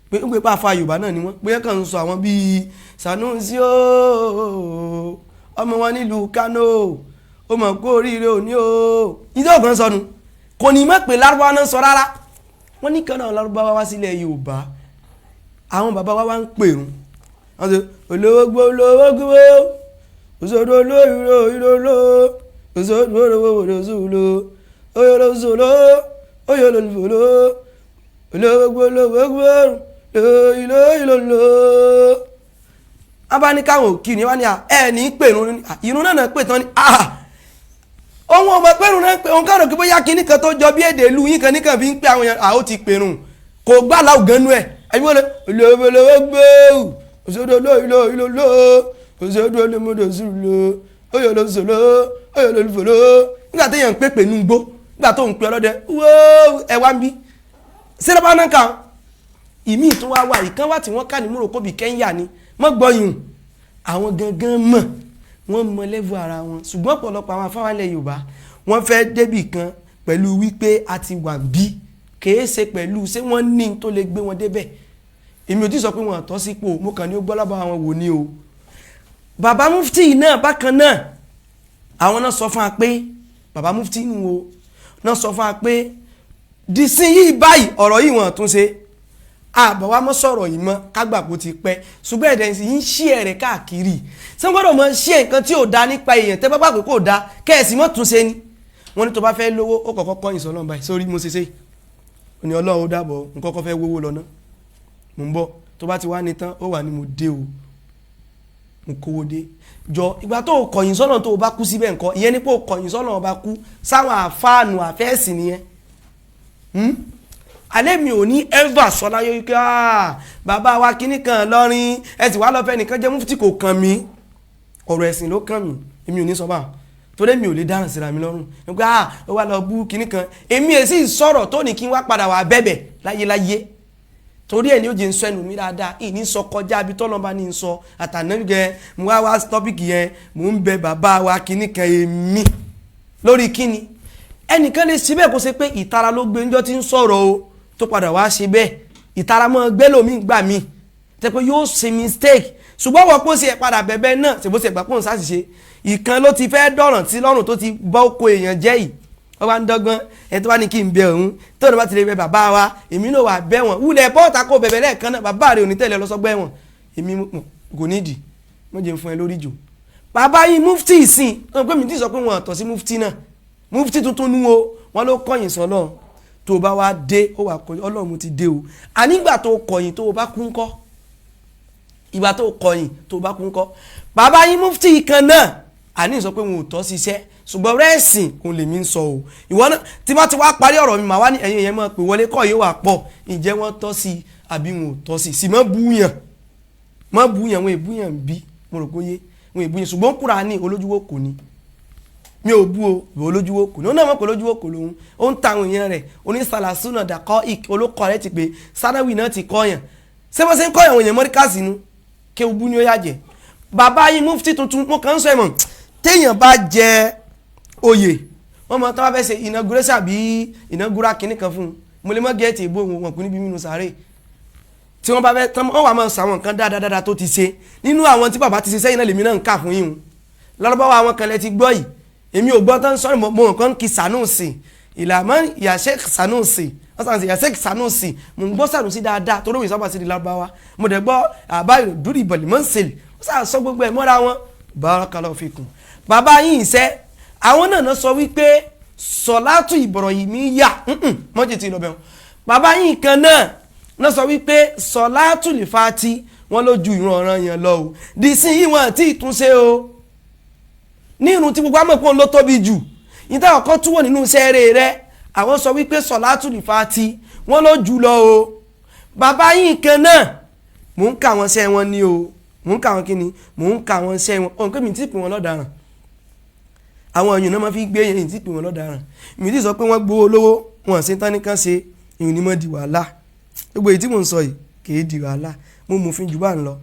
pé ń pè pa àfa Yorùbá náà ni wọ́n pé kàn ń sọ àwọn bíi Sànúsì o ọmọ wọn nílùú Kánò ó mọ̀ kó oríire òní o ìdí ọ̀gán sọnù kò ní mọ̀ pé lárúbáwá náà sọ rárá wọ́n ní kan náà lárúbáwá wá sílẹ̀ Yorùbá àwọn bàbá wa wá ń pèrún wọ́n sọ olówógbó olówógbó òṣòro olóyìnbó ìrọ̀lọ́ òṣòro olówógbó òyòlóṣòro òyòlóṣòro olówógbó olówógbó ìrọ̀lọ́. abáníkàwọn òkì ni wọ́n ní ẹ̀ ní pèrún irun náà pè tán ni ohun ọmọ pèrún náà pé òun kàrò kí bóyá kíní kan tó jọ bí èdè ìlú yín kan níkan fi ń pè àwọn èèyàn àwọn ti pèrún kò gbà láwùgánú ẹ̀ ẹ̀yìn wọlé olówógbó òṣòro olóyìnbó òṣòro olómọdòṣùlò òyòlóṣòlò òyòlóṣòlò nígbà tó yàn ń pèpè nú gbó nígbà tó ń pè ọlọ́dẹ wóó ẹwà ń bí sílẹ̀bá náà kan ìmí ìtún wá wà ìkan wá tí wọ́n ká ní múròkó bí Kẹ́ńyà ni mọ́ gbọ́yùn àwọn gangan mọ̀ wọ́n mọ lẹ́vù ara wọn ṣùgbọ́n ọ̀pọ̀lọpọ̀ àwọn afáwálẹ̀ Yorùbá wọ́n fẹ́ débì kan pẹ̀lú wípé a ti wà bí kèé ṣe pẹ̀lú ṣé wọ́n ní tó lè gbé wọn débẹ̀ èmi ò tí sọ pé wọn àtọ́ sípò mo kàn ní ó gbọ́ lábá àwọn wò ní o bàbá mufti náà bákan náà àwọn náà sọ fún wa pé bàbá mufti nù o náà sọ fún wa pé dìsín yìí báyìí ọ̀rọ̀ yìí wọ́n tún ṣe àbáwá mọ́ sọ̀rọ̀ yìí mọ́ kágbà kó ti pẹ́ ṣùgbọ́n ẹ̀dẹ̀ sì ń ṣí ẹ̀rẹ̀ káàkiri ṣé wọ́n gbọ́dọ̀ mọ ṣí nǹkan tí ò da nípa èèyàn tẹ́ bá gbàgbé kò da kẹ́ẹ̀sì mọ́ tún ṣe ni wọ́n ní tó bá fẹ́ lówó ó kọ́kọ́ kọ́ ìsọ̀ náà báyìí sórí mo ṣe ṣe ó ní Ọlọ́run ó dàbọ̀ n kọ́kọ́ fẹ́ wówó lọ náà mo ń bọ̀ tó bá ti wá ní tán ó wà ní mo dé o mo kówó dé jọ ìgbà tó kọ̀yìn sọ́nà tó bá kú síbẹ̀ nǹkan ìyẹn ní pé kọ̀yìn sọ́nà ọba kú sáwọn àfáànù àfẹ́ẹ̀sì nìyẹn alẹ́ mi ò ní ever sọ láyé wípé bàbá wa kíní kan lọ́rin ẹ sì wá lọ́fẹ́ nìkan jẹ́ mufti kò kàn mí ọ̀rọ̀ ẹ̀sìn ló kàn mí èmi ò ní sọ báà torí mi ò lè dáràn síra mi lọ́rùn nígbà ó wá lọ bú kíní kan èmi èsì sọ̀rọ̀ tó ní kí n wá padà wà bẹ̀bẹ̀ láyéláyé torí ẹ̀ ní ó jẹ́ ń sọ ẹnu mi dáadáa ìní sọ kọjá àbí tọ́lọ́ba ní sọ àtànẹ́gẹ́ mo wá tọ́pìkì yẹn mò ń bẹ bàbá wa kíní kan èmi lórí kíni ẹnìkan lè ṣe bẹ́ẹ̀ kó ṣe pé ìtara ló gbé ńjọ́ tí ń sọ̀rọ̀ o tó padà wá ṣe bẹ́ẹ̀ ìtara mọ́ gbé lómi gbà mí tẹ́ pé yóò ṣe mistake ṣùgbọ́n wọ́n pọ̀ sí ẹ̀ padà bẹ̀bẹ̀ náà ṣèbó ṣe gbà pọ̀ ń ṣàṣìṣe ìkan ló ti fẹ́ dọ̀ràn tí lọ́rùn tó ti bọ́ oko èèyàn jẹ́ yìí wọ́n bá ń dọ́gbọ́n ẹ tó bá ní kí n bẹ òun tó ní bá ti lè bẹ bàbá wa èmi náà wà bẹ́ wọn wúlẹ̀ bọ́ọ̀tà kó bẹ̀bẹ̀ lẹ́ẹ̀kan náà bàbá rẹ̀ ò ní tẹ̀lé lọ́sọ́gbọ́ ẹ̀wọ̀n èmi kò nídìí wọ́n jẹ́ fún ẹ lórí jù bàbá yìí mufti ìsìn wọn pé mi ti sọ pé wọn àtọ̀ sí mufti náà mufti tuntun nu o wọn ló kọ̀yìn sọ́lọ́ tó bá wá dé ó wà kọ̀yìn ọlọ́run mo ti dé o ànígbà tó kọ̀yìn tó bá kún kọ́ ìgbà tó kọ̀yìn tó bá kún kọ́ bàbá yìí mufti kan náà àní sọ pé wọn ò tọ́ ṣiṣẹ́ ṣùgbọ́n rẹ́ẹ̀sìn kò lè mí sọ o ìwọ náà tí bá ti wá parí ọ̀rọ̀ mi màá wá ní ẹ̀yìn yẹn mọ̀ pé wọlé kọ́ yóò wà pọ̀ ǹjẹ́ wọ́n tọ́ sí i àbí wọn ò tọ́ sí i sì mọ́ búyàn wọn èbúyàn bí mo rò pé yé wọn èbúyàn ṣùgbọ́n kúra ní olójúwò kò ní mi ò bú o ìwọ olójúwò kò ní ó náà mọ̀ pé olójúwò kò lòun ó ń ta àwọn èèyàn rẹ̀ onísàlàsúnà dàkọ́ olókọ́ rẹ̀ ti pé sánáwì náà ti kọ́yàn ṣé wọ́n ṣe ń kọ́yàn àwọn èèyàn mọ́ríkàsì nu kí o bú ni ó yàjẹ́ bàbá yìí mufti tuntun mo kàn ń sọ ẹ̀mọ̀ téèyàn bá jẹ oyè wọn mọ táwọn fẹ́ ṣe inauguration àbí inaugural kìnnì kan fún un mo lè mọ gẹẹtì ìbò wọn kò níbi mímú sáré tí wọn bá fẹ́ tán wọn wà máa sàwọn nǹkan dáadáa tó ti ṣe nínú àwọn tí bàbá ti ṣe sẹ́yìn náà lèmi náà ń kà fún yín o lọ́lọ́bàwọ̀ àwọn kan lẹ ti gbọ́ yìí èmi ò gbọ́ tán sọ́rọ̀ mo nǹkan kí Sanusi ìlànà ìyàṣẹ́ Sanusi wọ́n sàn sí ìyàṣẹ́ Sanusi mo ń gbọ́ Sanusi dáadáa torí òwe sábà sí di lárúbáwá mo dẹ̀ gbọ́ àbáyọ̀ dúró ìbọ̀lì mọ́ńsẹ̀lì wọ́n sàn sọ gbogbo ẹ̀ mọ́ra wọn barakallahu fikum bàbá yín ìṣẹ́ àwọn náà sọ wípé sọ̀látù Ibrahimiyya mọ́jì tí lọ́bẹ̀ wọn bàbá yín kan náà sọ wípé sọ̀látù lè fati wọn ló ju ìran ọ̀ràn yẹn lọ o dìísìn yìí wọn àti ìtúnṣe o ní irun tí gbogbo àmọ̀ pọ́n ló tóbi jù ìta ọ̀kan túwọ̀ nínú sẹ́ẹ̀rẹ̀ rẹ àwọn sọ wípé sọ̀látù lè fati wọn ló jù lọ o bàbá yín kan náà mò ń kà wọ́n sẹ́ wọn ní o mò ń kà wọ́n kíni mò ń kà wọ́n sẹ́ wọn ọ̀n pé mi ti pè wọ́n lọ́daràn àwọn èèyàn náà máa fi gbé yẹn tí pè wọ́n lọ́daràn mi ti sọ pé wọ́n gbowó lówó wọn ṣe tán nìkan ṣe ìrìn ni mo di wàhálà gbogbo èyí tí mò ń sọ yìí kèé di wàhálà mo mú fi jù bá ń lọ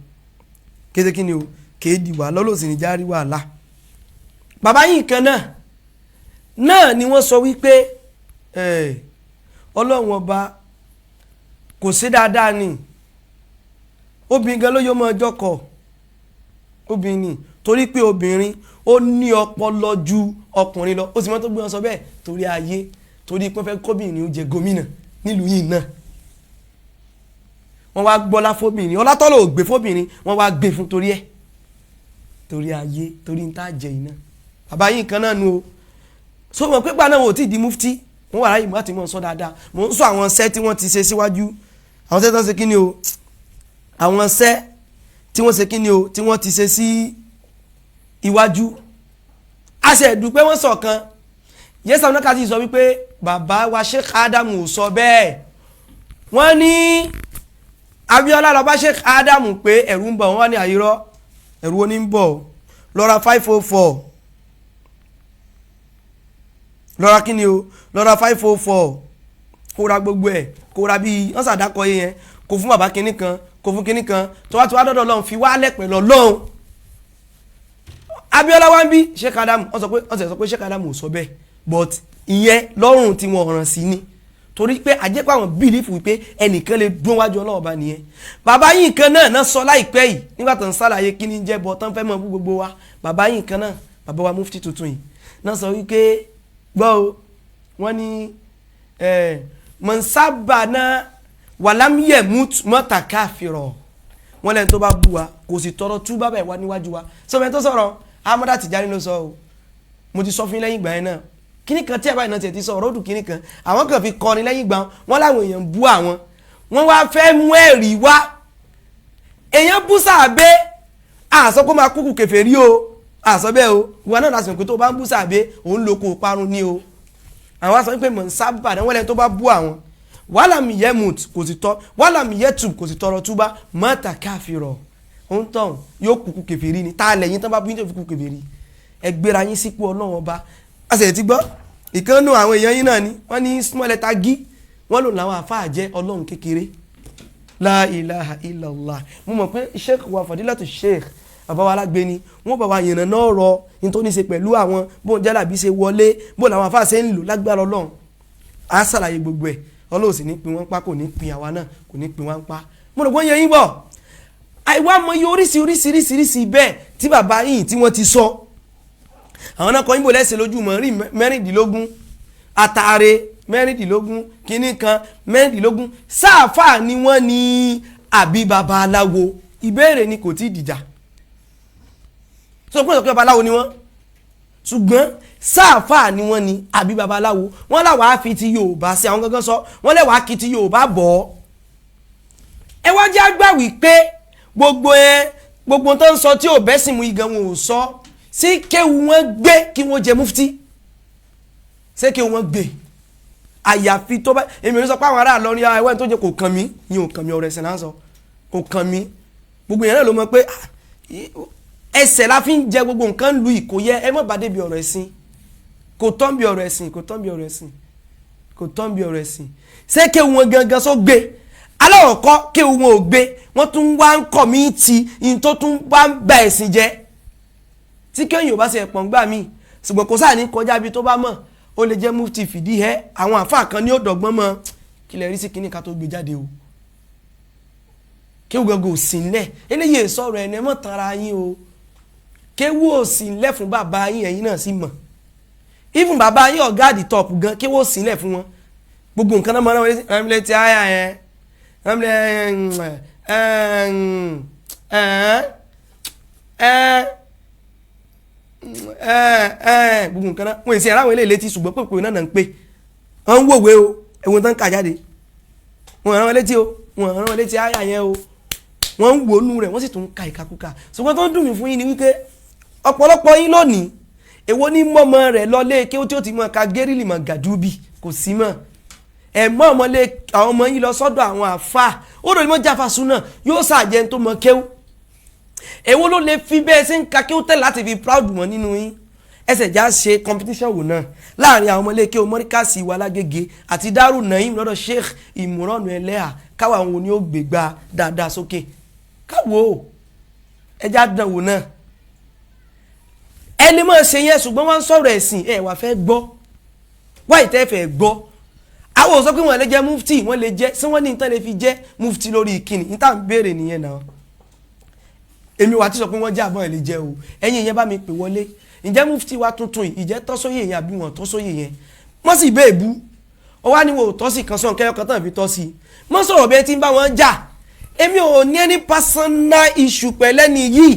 kéde kí ni o kèé di wàhálà ló sì ní járí wàhálà bàbá yìí kan náà ni wọ́n sọ wípé ọlọ́run ọba kò ṣe dáadáa ni obìnrin gan ló yọ ọmọ ọjọ́ kọ obìnrin torí pé obìnrin ó ní ọpọlọ ju ọkùnrin lọ ó sì mọ́ tó gbé wọn sọ bẹ́ẹ̀ torí ayé torí pé fẹ́ kóbìnrin ó jẹ gómìnà nílùú yìí náà wọ́n wá gbọ́lá fóbìnrin ọlátọ́lọ́ ò gbé fóbìnrin wọ́n wá gbé fún torí ẹ̀ torí ayé torí ń tá jẹ iná bàbá yìí kan náà nu o so mọ̀ pé gbaná wọn ò tí ì di mufti wọ́n wà láyé mọ́ àti mọ́ sọ dáadáa mò ń sọ àwọn iṣẹ́ tí wọ́n ti ṣe síwájú àwọn iṣẹ́ tí wọ́n ṣe kí ni o àwọn iṣẹ́ tí wọ́n ṣe kí ni o tí wọ́n ti ṣe sí iwájú àṣẹ ìdúpẹ́ wọ́n sọ̀kan yẹ́sà ọ̀nàkà ti sọ wípé bàbá wa Sheikh Adamu ò sọ bẹ́ẹ̀ wọ́n ní Abíọ́lá lọ bá Sheikh Adamu pé ẹ̀rù ń bọ̀ wọ́n ní àyírọ́ ẹ̀rù ó ní ń bọ̀ lọ́ra 504 lọ́ra kí ni o lọ́ra 504 kó ra gbogbo ẹ̀ kó ra bíi wọ́n sàdákọ̀ yẹn kó fún bàbá kinní kan kó fún kinní kan tó wá dọ́dọ̀ Ọlọ́run fi wálẹ̀ pẹ̀lú Ọlọ́run Abíọ́lá wá ń bí Sheikh Adamu wọ́n sọ pé Sheikh Adamu ò sọ bẹ́ẹ̀ but ìyẹn lọ́rùn tí wọ́n ràn sí ni torí pé àjẹpọ̀ àwọn bílífù wípé ẹnìkan lè dún wájú Ọlọ́run bá nìyẹn bàbá yìí kan náà sọ láìpẹ́ yìí nígbà tó ń sàlàyé kí ni jẹ́ bọ́ tán fẹ́ mọ̀ fún gbogbo wa bàbá yìí kan náà bàbá wa mufti tuntun yìí náà sọ wípé gbọ́ o wọ́n ní mọ̀nsábàná wàlámíyẹ̀ mọ́tà káfírọ̀ wọ́n lẹ́nu tó bá bú wa kò sì tọrọ tú bàbá ẹ̀ wá níwájú wa sọ́mọ́ tó sọ̀rọ̀ Amada Tijani ló sọ o mo ti sọ fún yín lẹ́yìn ìgbà yẹn náà kíní kan tí ẹ̀ báyìí náà tiẹ̀ ti sọ ọ̀rọ̀ òdù kíní kan àwọn kan fi kọrin lẹ́yìn ìgbà wọn láwọn èèyàn bú àwọn wọ́n wá fẹ́ mú ẹ̀rí wá èèyàn bú sàbẹ́ àsọ kó máa kúkú kèfèrí o àsọ bẹ́ẹ̀ o wọn náà lásìkò pé tó bá ń bú sàbẹ òun ló kó parun ní o àwọn aṣọ pé mọ̀ ń sábà náà wọ́n lẹ́ni tó bá bú àwọn wàhálà mi yẹ mut kò sì tọ́ wàhálà mi yẹ tù kò sì tọrọ túbá mọ́ta káfírọ̀ òun tán yóò kúkú kèfèrí ni tá a lẹ́yìn tán bá bú yín tó fi kúkú kèfèrí ẹ gbéra yín sípò ọlọ́run ọba àṣẹ ti gbọ́ ìkànnù àwọn èèyàn yín náà ni wọ́n ní small letter g wọ́n lò láwọn àfáà jẹ́ ọlọ́run kékeré la ilaha illallah mo mọ̀ pé sheikh wa fadilatu sheikh àbáwá alágbéni wọ́n bá wa yànnà náà rọ nítorí ṣe pẹ̀lú àwọn bóun jálàbí ṣe wọlé bóun làwọn àfáà ṣe ń lò lágbára ọlọ́run á ṣàlàyé gbogbo ẹ̀ ọlọ́run sì ní pin wọ́n pa kò ní pin àwa náà kò ní pin wọ́n pa mo rò pé yẹn yín bọ̀ àìwá mọ iye oríṣiríṣiríṣiríṣi bẹ́ẹ̀ tí bàbá yìí tí wọ́n ti sọ àwọn náà kọ́ yín bò lẹ́sẹ̀ lójú mọ́ rí mẹ́rìndínlógún àtàrẹ mẹ́rìndínlógún kínní kan mẹ́rìndínlógún sáàfà ni wọ́n ní àbí babaláwo ìbéèrè ni kò tí ì dìjà sọ pé ọ̀kẹ́ babaláwo ni wọ́n ṣùgbọ́n sáàfà ni wọ́n ní àbí babaláwo wọ́n láwàá á fi ti Yorùbá sí àwọn gangan sọ wọ́n lẹ́wàá kí ti Yorùbá bọ̀ ọ́ ẹ wá jẹ́ àgbà wípé gbogbo tó ń sọ tí ò bẹ́sìn mu igan wọn ò sọ sí kéwu wọn gbé kí wọ́n jẹ mufti ṣé kéwu wọn gbé àyàfi tó bá èmi ò sọ pé àwọn ará lọrin ẹwẹ́ tó jẹ́ kò kàn mí yín ò kàn mí ọ̀rọ̀ ẹ̀sìn náà sọ kò kàn mí gbogbo yẹn náà ló mọ̀ pé ẹsẹ̀ la fi ń jẹ gbogbo nǹkan lu ìkó yẹ ẹ mọ̀ bá débi ọ̀rọ̀ ẹ̀sìn kò tán bí ọ̀rọ̀ ẹ̀sìn kò tán bí ọ̀rọ̀ ẹ̀sìn kò tán bí ọ̀rọ̀ ẹ̀sìn ṣé kéwu wọn gangan sọ gbé aláwọ̀kọ́ kéwu wọn ò gbé wọ́n tún wá ń kọ̀ mí ti in tó tún wá ń ba ẹ̀sìn jẹ́ tí kéyìn ò bá ṣe ẹ̀pọ̀n gbà mí ṣùgbọ́n kò sáà ní kọjá bí tó bá mọ̀ ó lè jẹ́ mufti fìdí ẹ́ àwọn àfáà kan ní ó dọ̀gbọ́n mọ́ kí lè rí sí kíní ká tó gbé jáde o kéwu gangan ò sí ńlẹ̀ eléyìí sọ̀rọ̀ ẹ̀ nẹ́mọ̀ tara yín o kéwu ò sí ńlẹ̀ fún bàbá yín ẹ̀yin náà sì mọ̀ even bàbá yín ọ̀gá àdì top gan kéwu ò sí ńlẹ̀ fún wọn gbogbo nǹkan náà mọ̀ náà rẹ́mílẹ̀ ti àyà yẹn gbogbo nǹkan náà wọ́n èsì aráwọ̀ ilé létí ṣùgbọ́n pèpè náà ń pè wọ́n ń wòwe o ẹ̀wọ̀n tán kà jáde wọ́n rán wọn létí o wọ́n rán wọn létí àyà yẹn o wọ́n ń wò nú rẹ̀ wọ́n sì tún ka ìkakúka ṣùgbọ́n tó ń dùn mí fún yín ni wípé ọ̀pọ̀lọpọ̀ yín lónìí èwo ní mọ́mọ́ rẹ̀ lọ́lé kí ó tí ó ti mọ̀ ká gẹ́rìlì mọ̀ gàdúbì kò sí mọ́ ẹ̀ mọ́ ọmọlé àwọn ọmọ yín lọ sọ́dọ̀ àwọn àfà ó rò ní mọ́ jáfa súnà yóò ṣàjẹ́ tó mọ kéwú èwo ló lè fi bẹ́ẹ̀ sí ń ka kéwú tẹ́ láti fi proud mọ́ nínú yín ẹsẹ̀ já ṣe competition wò náà láàrin àwọn ọmọlé kéwú mọ́ríkàsì wà lágége àti Daaru Naim lọ́dọ̀ Sheikh Ìmúrọ̀nù Ẹlẹ́hà káwọn àwọn òní ó gbégbá dáadáa sókè káwo ẹja dán wò náà ẹni mọ̀ ṣe yẹn ṣùgbọ́n wọ́n ń sọ̀rọ̀ ẹ̀sìn ẹ̀ wà fẹ́ gbọ́ wáyé tẹ́ fẹ́ gbọ́ àwọn ò sọ pé wọ́n lè jẹ́ mufti wọ́n lè jẹ́ sí wọ́n ní nǹkan lè fi jẹ́ mufti lórí ìkíni níta ń béèrè nìyẹn náà èmi wà tí sọ pé wọ́n jẹ́ àbọ̀n ẹ̀ lè jẹ́ o ẹ̀yin yẹn bá mi pè wọlé ǹjẹ́ mufti wa tuntun yìí ìjẹ́ tọ́sóyè yẹn àbí wọ́n tọ́sóyè yẹn wọ́n sì bẹ́ẹ̀ bú ọ wá ní wo tọ́sí kan sọ̀n kẹ́yọ́ kan tán fi tọ́sí mọ́ sọ̀rọ̀ bẹ́ẹ̀ tí ń bá wọn jà èmi ò ní ẹni personal issue pẹ̀lẹ́ni yìí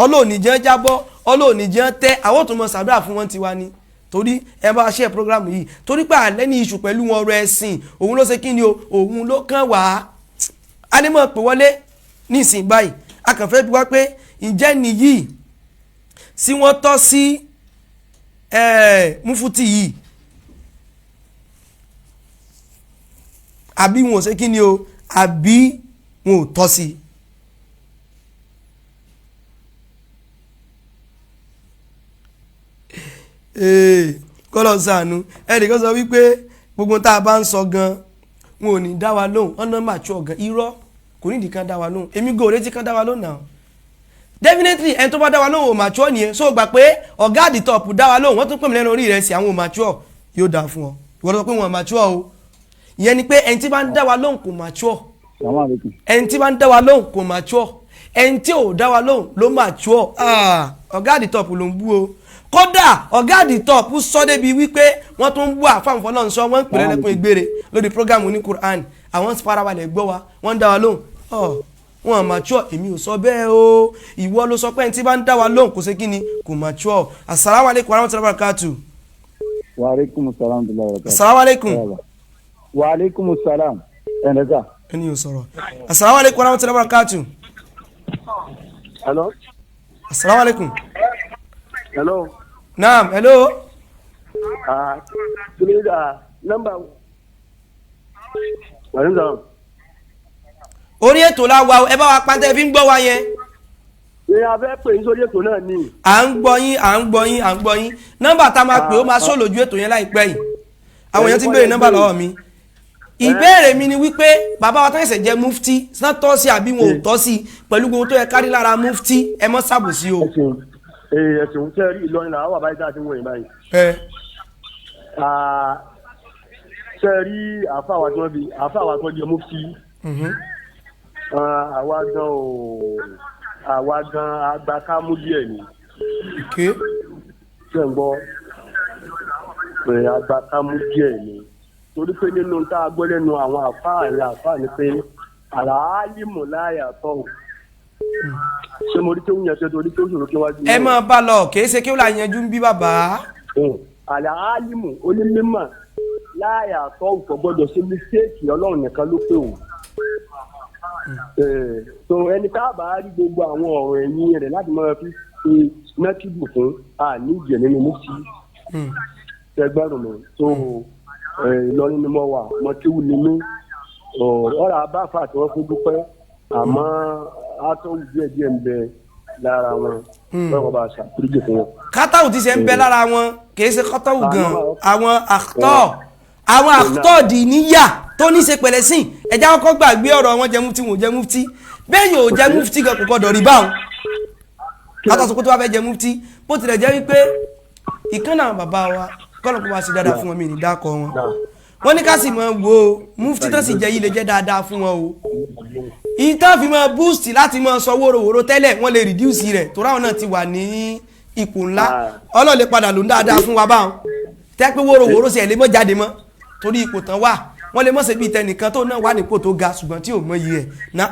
ọlọ́ọ̀nì jẹ́ jábọ́ ọlọ́ọ̀nì jẹ́ tẹ́ àwọn tó mọ ṣàdúrà fún wọn tiwa ni torí ẹ bá ṣe program yìí torí pé àlẹ́ ní iṣu pẹ̀lú wọn ọ̀rọ̀ ẹ̀sìn òun ló ṣe kí ni o òun ló kàn wá a ní mọ̀ pé wọlé ní ìsìn báyìí a kàn fẹ́ bí wá pé ǹjẹ́ nìyí sí wọ́n tọ́ sí mufuti yìí àbí wọn ò ṣe kí ni o àbí wọn ò tọ́ sí kọ́lọ̀ sànú ẹnìkan sọ wípé gbogbo tá a bá ń sọ gan wọn ò ní dá wa lóhùn ọ̀nà mature gan irọ́ kò nídìí kan dá wa lóhùn èmi gò retí kan dá wa lóhùn náà definitely ẹni tó bá dá wa lóhùn ò mature nìyẹn so gbà pé ọ̀gá àdì top dá wa lóhùn wọ́n tún pè mí lẹ́nu orí rẹ̀ sí àwọn ò mature yóò dáa fún ọ ìwọ́n sọ pé wọn ò mature o ìyẹn ni pé ẹni tí bá ń dá wa lóhùn kò mature ẹni tí bá ń dá wa lóhùn kò mature ẹni tí ò dá wa lóhùn ló mature ọ̀gá àdì top ló ń bú o kódà ọ̀gá àdì top sọ débi wípé wọ́n tún ń bú àfàǹfọ́ náà sọ wọ́n ń pèrè lẹ́kùn ìgbére lórí programu ní Quran àwọn farabalẹ̀ gbọ́ wa wọ́n ń dá wa lóhùn wọn mature èmi ò sọ bẹ́ẹ̀ o ìwọ ló sọ pé ẹni tí bá ń dá wa lóhùn kò ṣe kí ni kò mature assalamu alaikum warahmatullahi wabarakatuh. wa alaikum salam warahmatullahi wabarakatuh. assalamu alaikum. wa alaikum salam ẹnìkan. ẹni ò sọ̀rọ̀ assalamu alaikum warahmatullahi wabarakatuh. hello. Assalamu alaikum. Hello. Naam, hello. Number. Wàlúùdà. Orí ètò la wà ẹ bá wa pàtẹ́ fi ń gbọ́ wa yẹn. Ní abẹ́ pè ní sórí ètò náà ni. À ń gbọ́ yín. Nọ́mbà tá a máa pè ó máa sọ lójú ètò yẹn láìpẹ́ yìí. Àwọn èèyàn ti ń béèrè nọ́mbà lọ́wọ́ mi. Ìbéèrè mi ni wípé bàbá wa tó ṣẹ̀ṣẹ̀ jẹ́ mufti sán tọ́ sí àbí wọn ò tọ́ sí pẹ̀lú gbogbo tó yẹ kárí lára mufti ẹ mọ́ ṣàbòsí o. Ẹ̀sùn tẹ́ rí Ìlọrin làwọn wà báyìí tá a ti ń wọ̀nyí báyìí. Ṣé rí àfáà wa tó jẹ́ mufti. Àwa gan agbákámú díẹ̀ ni. Ṣé ń gbọ́? Agbákámú díẹ̀ ni. Torí pé nínú tá a gbọ́ lẹ́nu àwọn àfáà ni pé àlàálìmù láyà tọ̀. Ṣé mo rí kí ó yẹn ṣe torí kí ó ṣòro kí wájú. Ẹ máa bá lọ kì í ṣe kí ó là yanjú ń bí bàbá. Àlàálìmù onímọ̀ láyà tọ̀ kò gbọ́dọ̀ ṣe mistake Ọlọ́run nìkan ló pè wọ́n. So ẹni tá a bá rí gbogbo àwọn ọ̀rọ̀ ẹ̀yìn rẹ̀ láti máa fi ṣe mẹ́tìbù fún àníjẹ̀ nínú mufti. Ṣẹgbẹ́rún mi tó Ìlọrin ni mo wà mo tí wù ní mí ọ̀rọ̀ abáfà tí wọ́n fún dúpẹ́ àmọ́ átọ́wù díẹ̀ ń bẹ lára wọn lọ́wọ́ bá ṣàkóríjì fún wọn. Kátàwù ti ṣe ń bẹ lára wọn kì í ṣe kátàwù gan àwọn àkútọ̀ dì níyà tó ní ṣe pẹ̀lẹ́ sìn ẹ̀já kọ́kọ́ gbàgbé ọ̀rọ̀ wọn jẹ́ mufti wọn ò jẹ́ mufti bẹ́ẹ̀ yóò jẹ́ mufti gan kò gbọ́dọ̀ rí báwọn látọ̀sọ́kó tó wá fẹ́ jẹ́ mufti bó tilẹ̀ jẹ́ wípé ìkànnà bàbá wa kọ́nà kó wá sí dáadáa fún wọn mi ní dákọ̀ wọn wọ́n ní ká sì máa wo mufti tó sì jẹ́ yìí lè jẹ́ dáadáa fún wọn o ìtàn fi máa boost láti máa sọ wóróworó tẹ́lẹ̀ wọ́n lè reduce rẹ̀ tó ráwọn náà ti wà ní ipò ńlá ọlọ́ọ̀lẹ́ padà ló ń dáadáa fún wa báwọn tẹ́ pé wóróworó sì ẹ̀ lè mọ́ jáde mọ́ torí ipò tán wà wọ́n lè mọ́ ṣe bíi tẹnìkan tó náà wà nípò tó ga ṣùgbọ́n tí ò mọ iye ẹ̀ na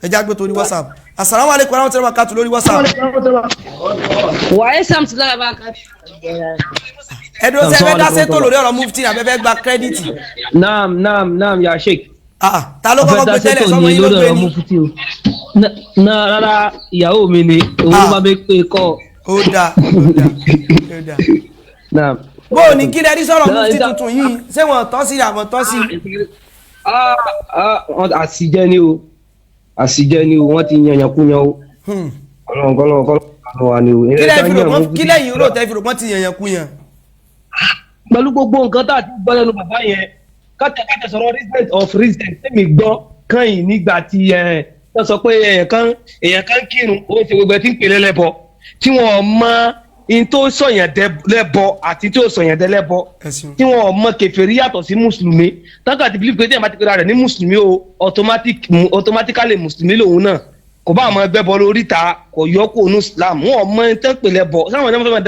ẹja gbé torí WhatsApp assalamu alaikum warahmatullahi wabarakatuh lórí WhatsApp. wàá sam ti lára bá a ká. ẹ̀dùn ṣe fẹ́ dá sétò lórí ọ̀rọ̀ mufti náà fẹ́ gba kírẹ́dìtì. naam ya sheik. ta ló kọ́kọ́ gbé tẹ́lẹ̀ sọ́mọ yín ló gbé ni. rárá ìyàwó mi ni òun ló bá bẹ pé kọ́. ó dáa. bó o ní kí lẹ́rí sọ̀rọ̀ mufti tuntun yìí ṣé wọ́n tọ́ sí àwọn tọ́ sí. àṣìjẹ ni o wọ́n ti yanyan kúyan o. kọ́lọ́ wa ni o. kí lẹ́yìn rò tẹ́ fi rò wọ́n ti yanyan kúyan. pẹ̀lú gbogbo nǹkan tá a ti gbọ́ lẹ́nu bàbá yẹn kátàkátà sọ̀rọ̀ resident tẹ́mi gbọ́ kàn nígbà tí wọ́n sọ pé èèyàn kan kírun ó ṣe gbogbo ẹ̀ tí ń pèlè lẹ́bọ tí wọ́n mọ in tó sọ̀yàn lẹ́bọ àti tí ó sọ̀yàn dẹ́ lẹ́bọ tí wọ́n mọ kèfèrí yàtọ̀ sí mùsùlùmí tákà ti believe pé tí ẹ̀ bá ti pera rẹ̀ ní mùsùlùmí o automatically mùsùlùmí lòun náà kò bá àwọn ẹgbẹ́ bọ lórí ta kò yọ kó onú Islam wọn mọ ẹni tó ń pè lẹ́bọ sáwọn ẹni tó fẹ́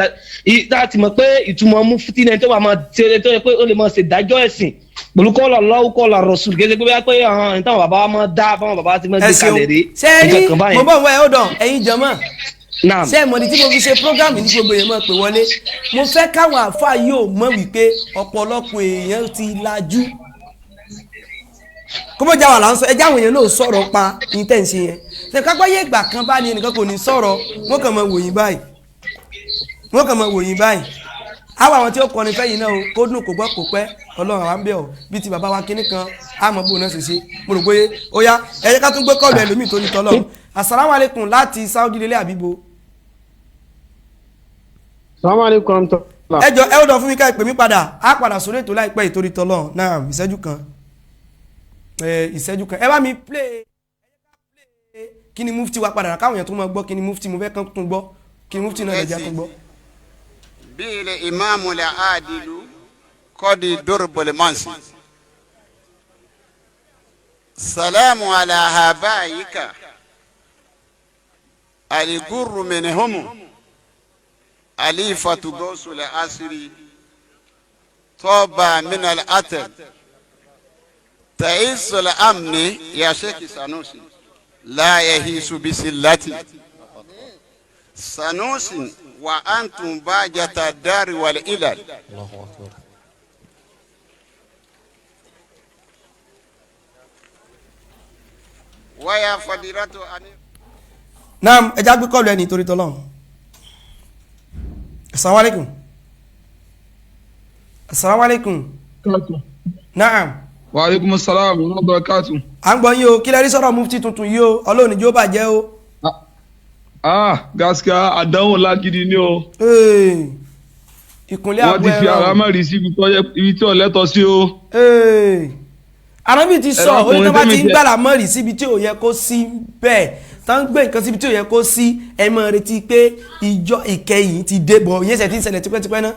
máa ti mọ̀ pé ìtumọ̀ mufti náà tó bá máa ṣe tó yẹ pé ó lè máa ṣe dájọ́ ẹ̀sìn pẹ̀lú kọ́lá lọ́wọ́ kọ́lá rọ̀ṣùl kí ẹ ṣe pé àwọn ẹni táwọn bàbá wa máa dá fáwọn bàbá ti máa gbé kalẹ̀ rí. sẹ́ẹ̀rí mo bọ̀ wọ́n ẹ̀ ó dàn ẹ̀yin jọ̀mọ́ ṣé mo ní tí mo fi ṣe programme ní gbogbo èèyàn mọ̀ pé wọlé mo fẹ́ káwọn àfa yóò mọ̀ wípé ọ̀pọ̀lọpọ̀ èèyàn ti lajú kó bó já wà láǹsọ ẹjẹ́ àwọn èèyàn náà sọ̀rọ̀ pa intense yẹn ṣe kápáyé ìgbà kan bá ní ẹnìkan kò ní sọ̀rọ̀ wọ́n kàn máa wòyìn báyìí àwọn àwọn tí ó kọrin fẹ́yìn náà kó dùn kò gbọ́ kò pẹ́ ọlọ́run àwọn bẹ̀ ọ́ bíi ti bàbá wa kínní kan àmọ́ bò náà ṣèṣe mo rò pé ó yá ẹ jẹ́ ká tún gbé kọ́ọ̀lù ẹlòmíì tó ní tọ́lọ́ assalamu alaikum láti Saudi lélẹ̀ àbíbo. assalamu alaikum tó. ẹ jọ ẹ ó dọ̀ fún mi ká ẹ pè mí padà á padà sórí ètò láìpẹ́ ìtorí tọ́lọ́ náà ìṣẹ́jú kan ẹ bá mi play kí ni mufti wa padà káwọn èèyàn tó máa gbọ́ kí ni mufti mo fẹ́ kán tún gbọ́ kí ni mufti náà lè jẹ́ tún gbọ́. bíi ìmáàmù lè àdìlú kọ́di dórbòlè mọ́nsì. salamu ala habayika aligurru minhumu alifatu gosule asiri toba minal atel taisul amni ya sheki sanusi la yahisu bisillati sanusi wa antum bajata dari wal ilal. Allahu akbar. Wa ya fadilatu ani naam ẹ já gbé kọ́ọ̀lù ẹni torí tọ́lọ́run. Assalamu alaikum. Assalamu alaikum. Naam. Wa alaikum assalam wa barakatuh. À ń gbọ́ yín o, kí lẹ rí sọ̀rọ̀ mufti tuntun yìí o, Ọlọ́run níjó bàjẹ́ o. Gaskiya àdánwò lágídí ni o. Ìkúnlẹ̀ àbọ̀ ẹ̀rọ. Wọ́n ti fi ara mẹ́rin sí ibi tí ò lẹ́tọ̀ sí o. Ànábì ti sọ onítọ́ bá ti ń gbàlà mọ́rì síbi tí ò yẹ kó sí bẹ́ẹ̀ tá ń gbé nǹkan síbi tí ò yẹ kó sí ẹ máa retí pé ìjọ ìkẹyìn ti dé bọ̀ ìyẹn ṣe ti ń ṣẹlẹ̀ tipẹ́tipẹ́ náà.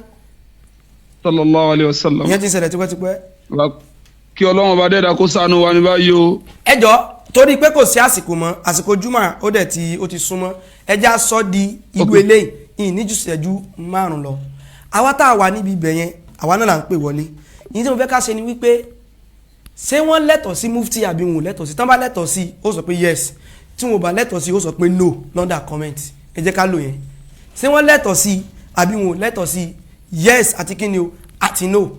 Sallallahu alaihi wasallam. ìyẹn ti ń ṣẹlẹ̀ tipẹ́tipẹ́. Kí Ọlọ́run bá dẹ́dà kó ṣàánú wa ní báyìí o. ẹjọ́ torí pé kò sí àsìkò mọ́ àsìkò júmọ̀ ó ti súnmọ́ ẹjá sọ di ìlú eléyìí ìyìn ní jùsẹ̀jú 5 lọ. àwa tá a wà níbi ibẹ̀ yẹn àwa náà là ń pè wọlé yìí tí mo fẹ́ ká ṣe ni wípé ṣé wọ́n lẹ́tọ̀ọ́ sí mufti àbí wọn ò lẹ́tọ̀ọ́ sí tán bá lẹ́tọ̀ọ́ sí ó sọ pé yes tí wọn ò bá lẹ́tọ̀ọ́ sí ó sọ pé no lọ́dà comment ẹ jẹ́ ká lò yẹn ṣé wọ́n lẹ́tọ̀ọ́ sí àbí wọn ò lẹ́tọ̀ọ́ sí yes àti kíni o àti no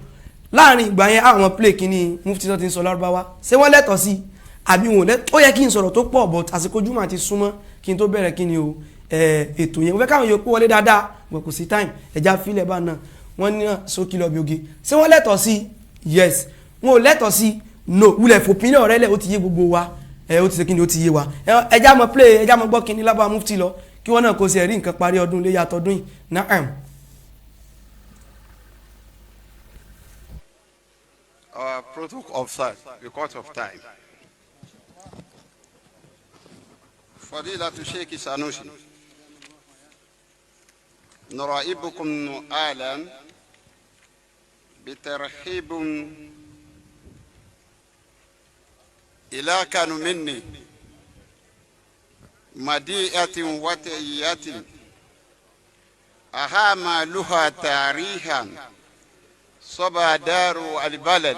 láàrin ìgbà yẹn àwọn play kíni mufti tó ti ń sọ lárúbáwá ṣé wọ́n lẹ́tọ̀ọ́ sí àbí wọn ò lẹ́tọ̀ọ́ ó yẹ kí n sọ̀rọ̀ tó pọ̀ but àsìkò jùmọ̀ àti súnmọ́ kí n tó bẹ̀rẹ̀ kíni o ètò yẹn mo fẹ́ káwọn yòókù wọlé dáadáa wọn kò sí time ẹja fílẹ̀ bá náà wọ́n ní sókè lọ bí oge ṣé wọ́n lẹ́tọ̀ọ́ sí yes wọn ò lẹ́tọ̀ọ́ sí no wulẹ̀ fòpinlẹ̀ ọ̀rẹ́ lẹ̀ ó ti yé gbogbo wa ó ti ṣe kí ni ó ti yé wa ẹja mọ play ẹja mọ gbọ́ kí ni lábàá mufti lọ kí wọ́n náà kó sí ẹ̀rí nǹkan parí ọdún ilé yàtọ̀ ọdún yìí naam. Our protocol offside because of time. Fadilatu Sheikh Sanusi, نرائبكم آلا بترحيب إلى كانوا مني مديئة وتئية أهام لها تاريخا صبا دار البلد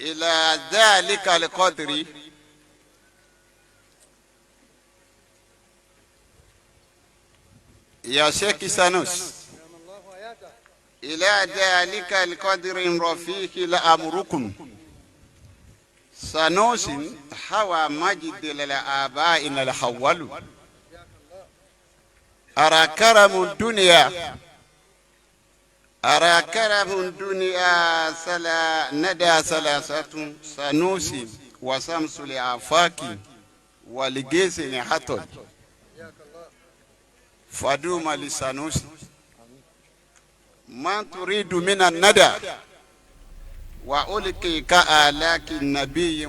إلى ذلك القدر يا شيخ سانوس إلى ذلك القدر رفيق لأمركم سانوس حوى مجد للآباء الحول أرى كرم الدنيا سلا ندى ثلاثة سانوس وسمس لآفاق ولجيس حتى فدوم لسانوس ما تريد من الندى وأولك كآلاك النبي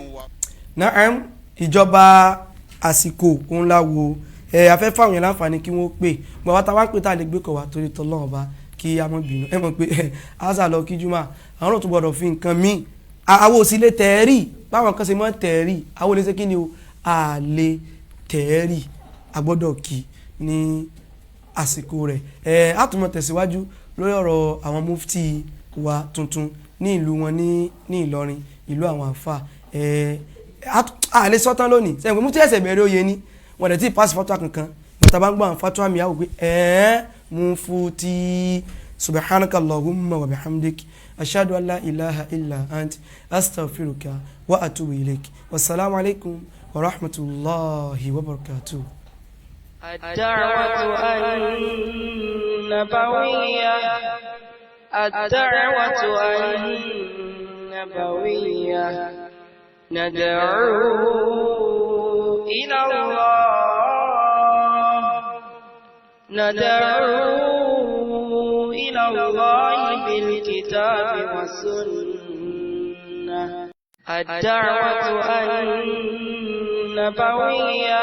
naam ìjọba àsìkò òun la wo afẹ́ fáwọn yẹn láǹfààní kí wọ́n pè gbọ́n wá táwọn pè tá a lè gbé kọ̀ wá torí tọ́lọ́ ọba kí a mọ̀ bínú ẹ mọ̀ pé asa lọ kí jùmọ̀ àwọn náà tún gbọ́dọ̀ fi nǹkan míì àwọn òsì lè tẹ̀ẹ́rì báwọn kan ṣe mọ́ tẹ̀ẹ́rì àwọn olè ṣe kí ni o a lè tẹ̀ẹ́rì a gbọ́dọ̀ kí ní àsìkò rẹ̀ a tún mọ̀ tẹ̀síwájú lórí ọ̀rọ̀ àwọn mufti wa tuntun ní ìlú wọn ní Ìlọrin ìlú àwọn àfà a lè sọ́tán lónìí sẹ́yìn pé mufti ẹ̀sẹ̀ bẹ̀rẹ̀ oyè ni wọ́n dẹ̀ tí pass fatwa kankan nígbà bá ń gbọ́ àwọn fatwa mi àwò pé mufti subhanaka allahumma wa bihamdik ashhadu an la ilaha illa ant astaghfiruka wa atubu ilaik wassalamu alaikum wa rahmatullahi wa barakatuh. الدعوة النبوية ندعو إلى الله بالكتاب والسنة الدعوة النبوية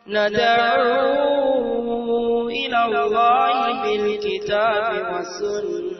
ندعو إلى الله بالكتاب والسنة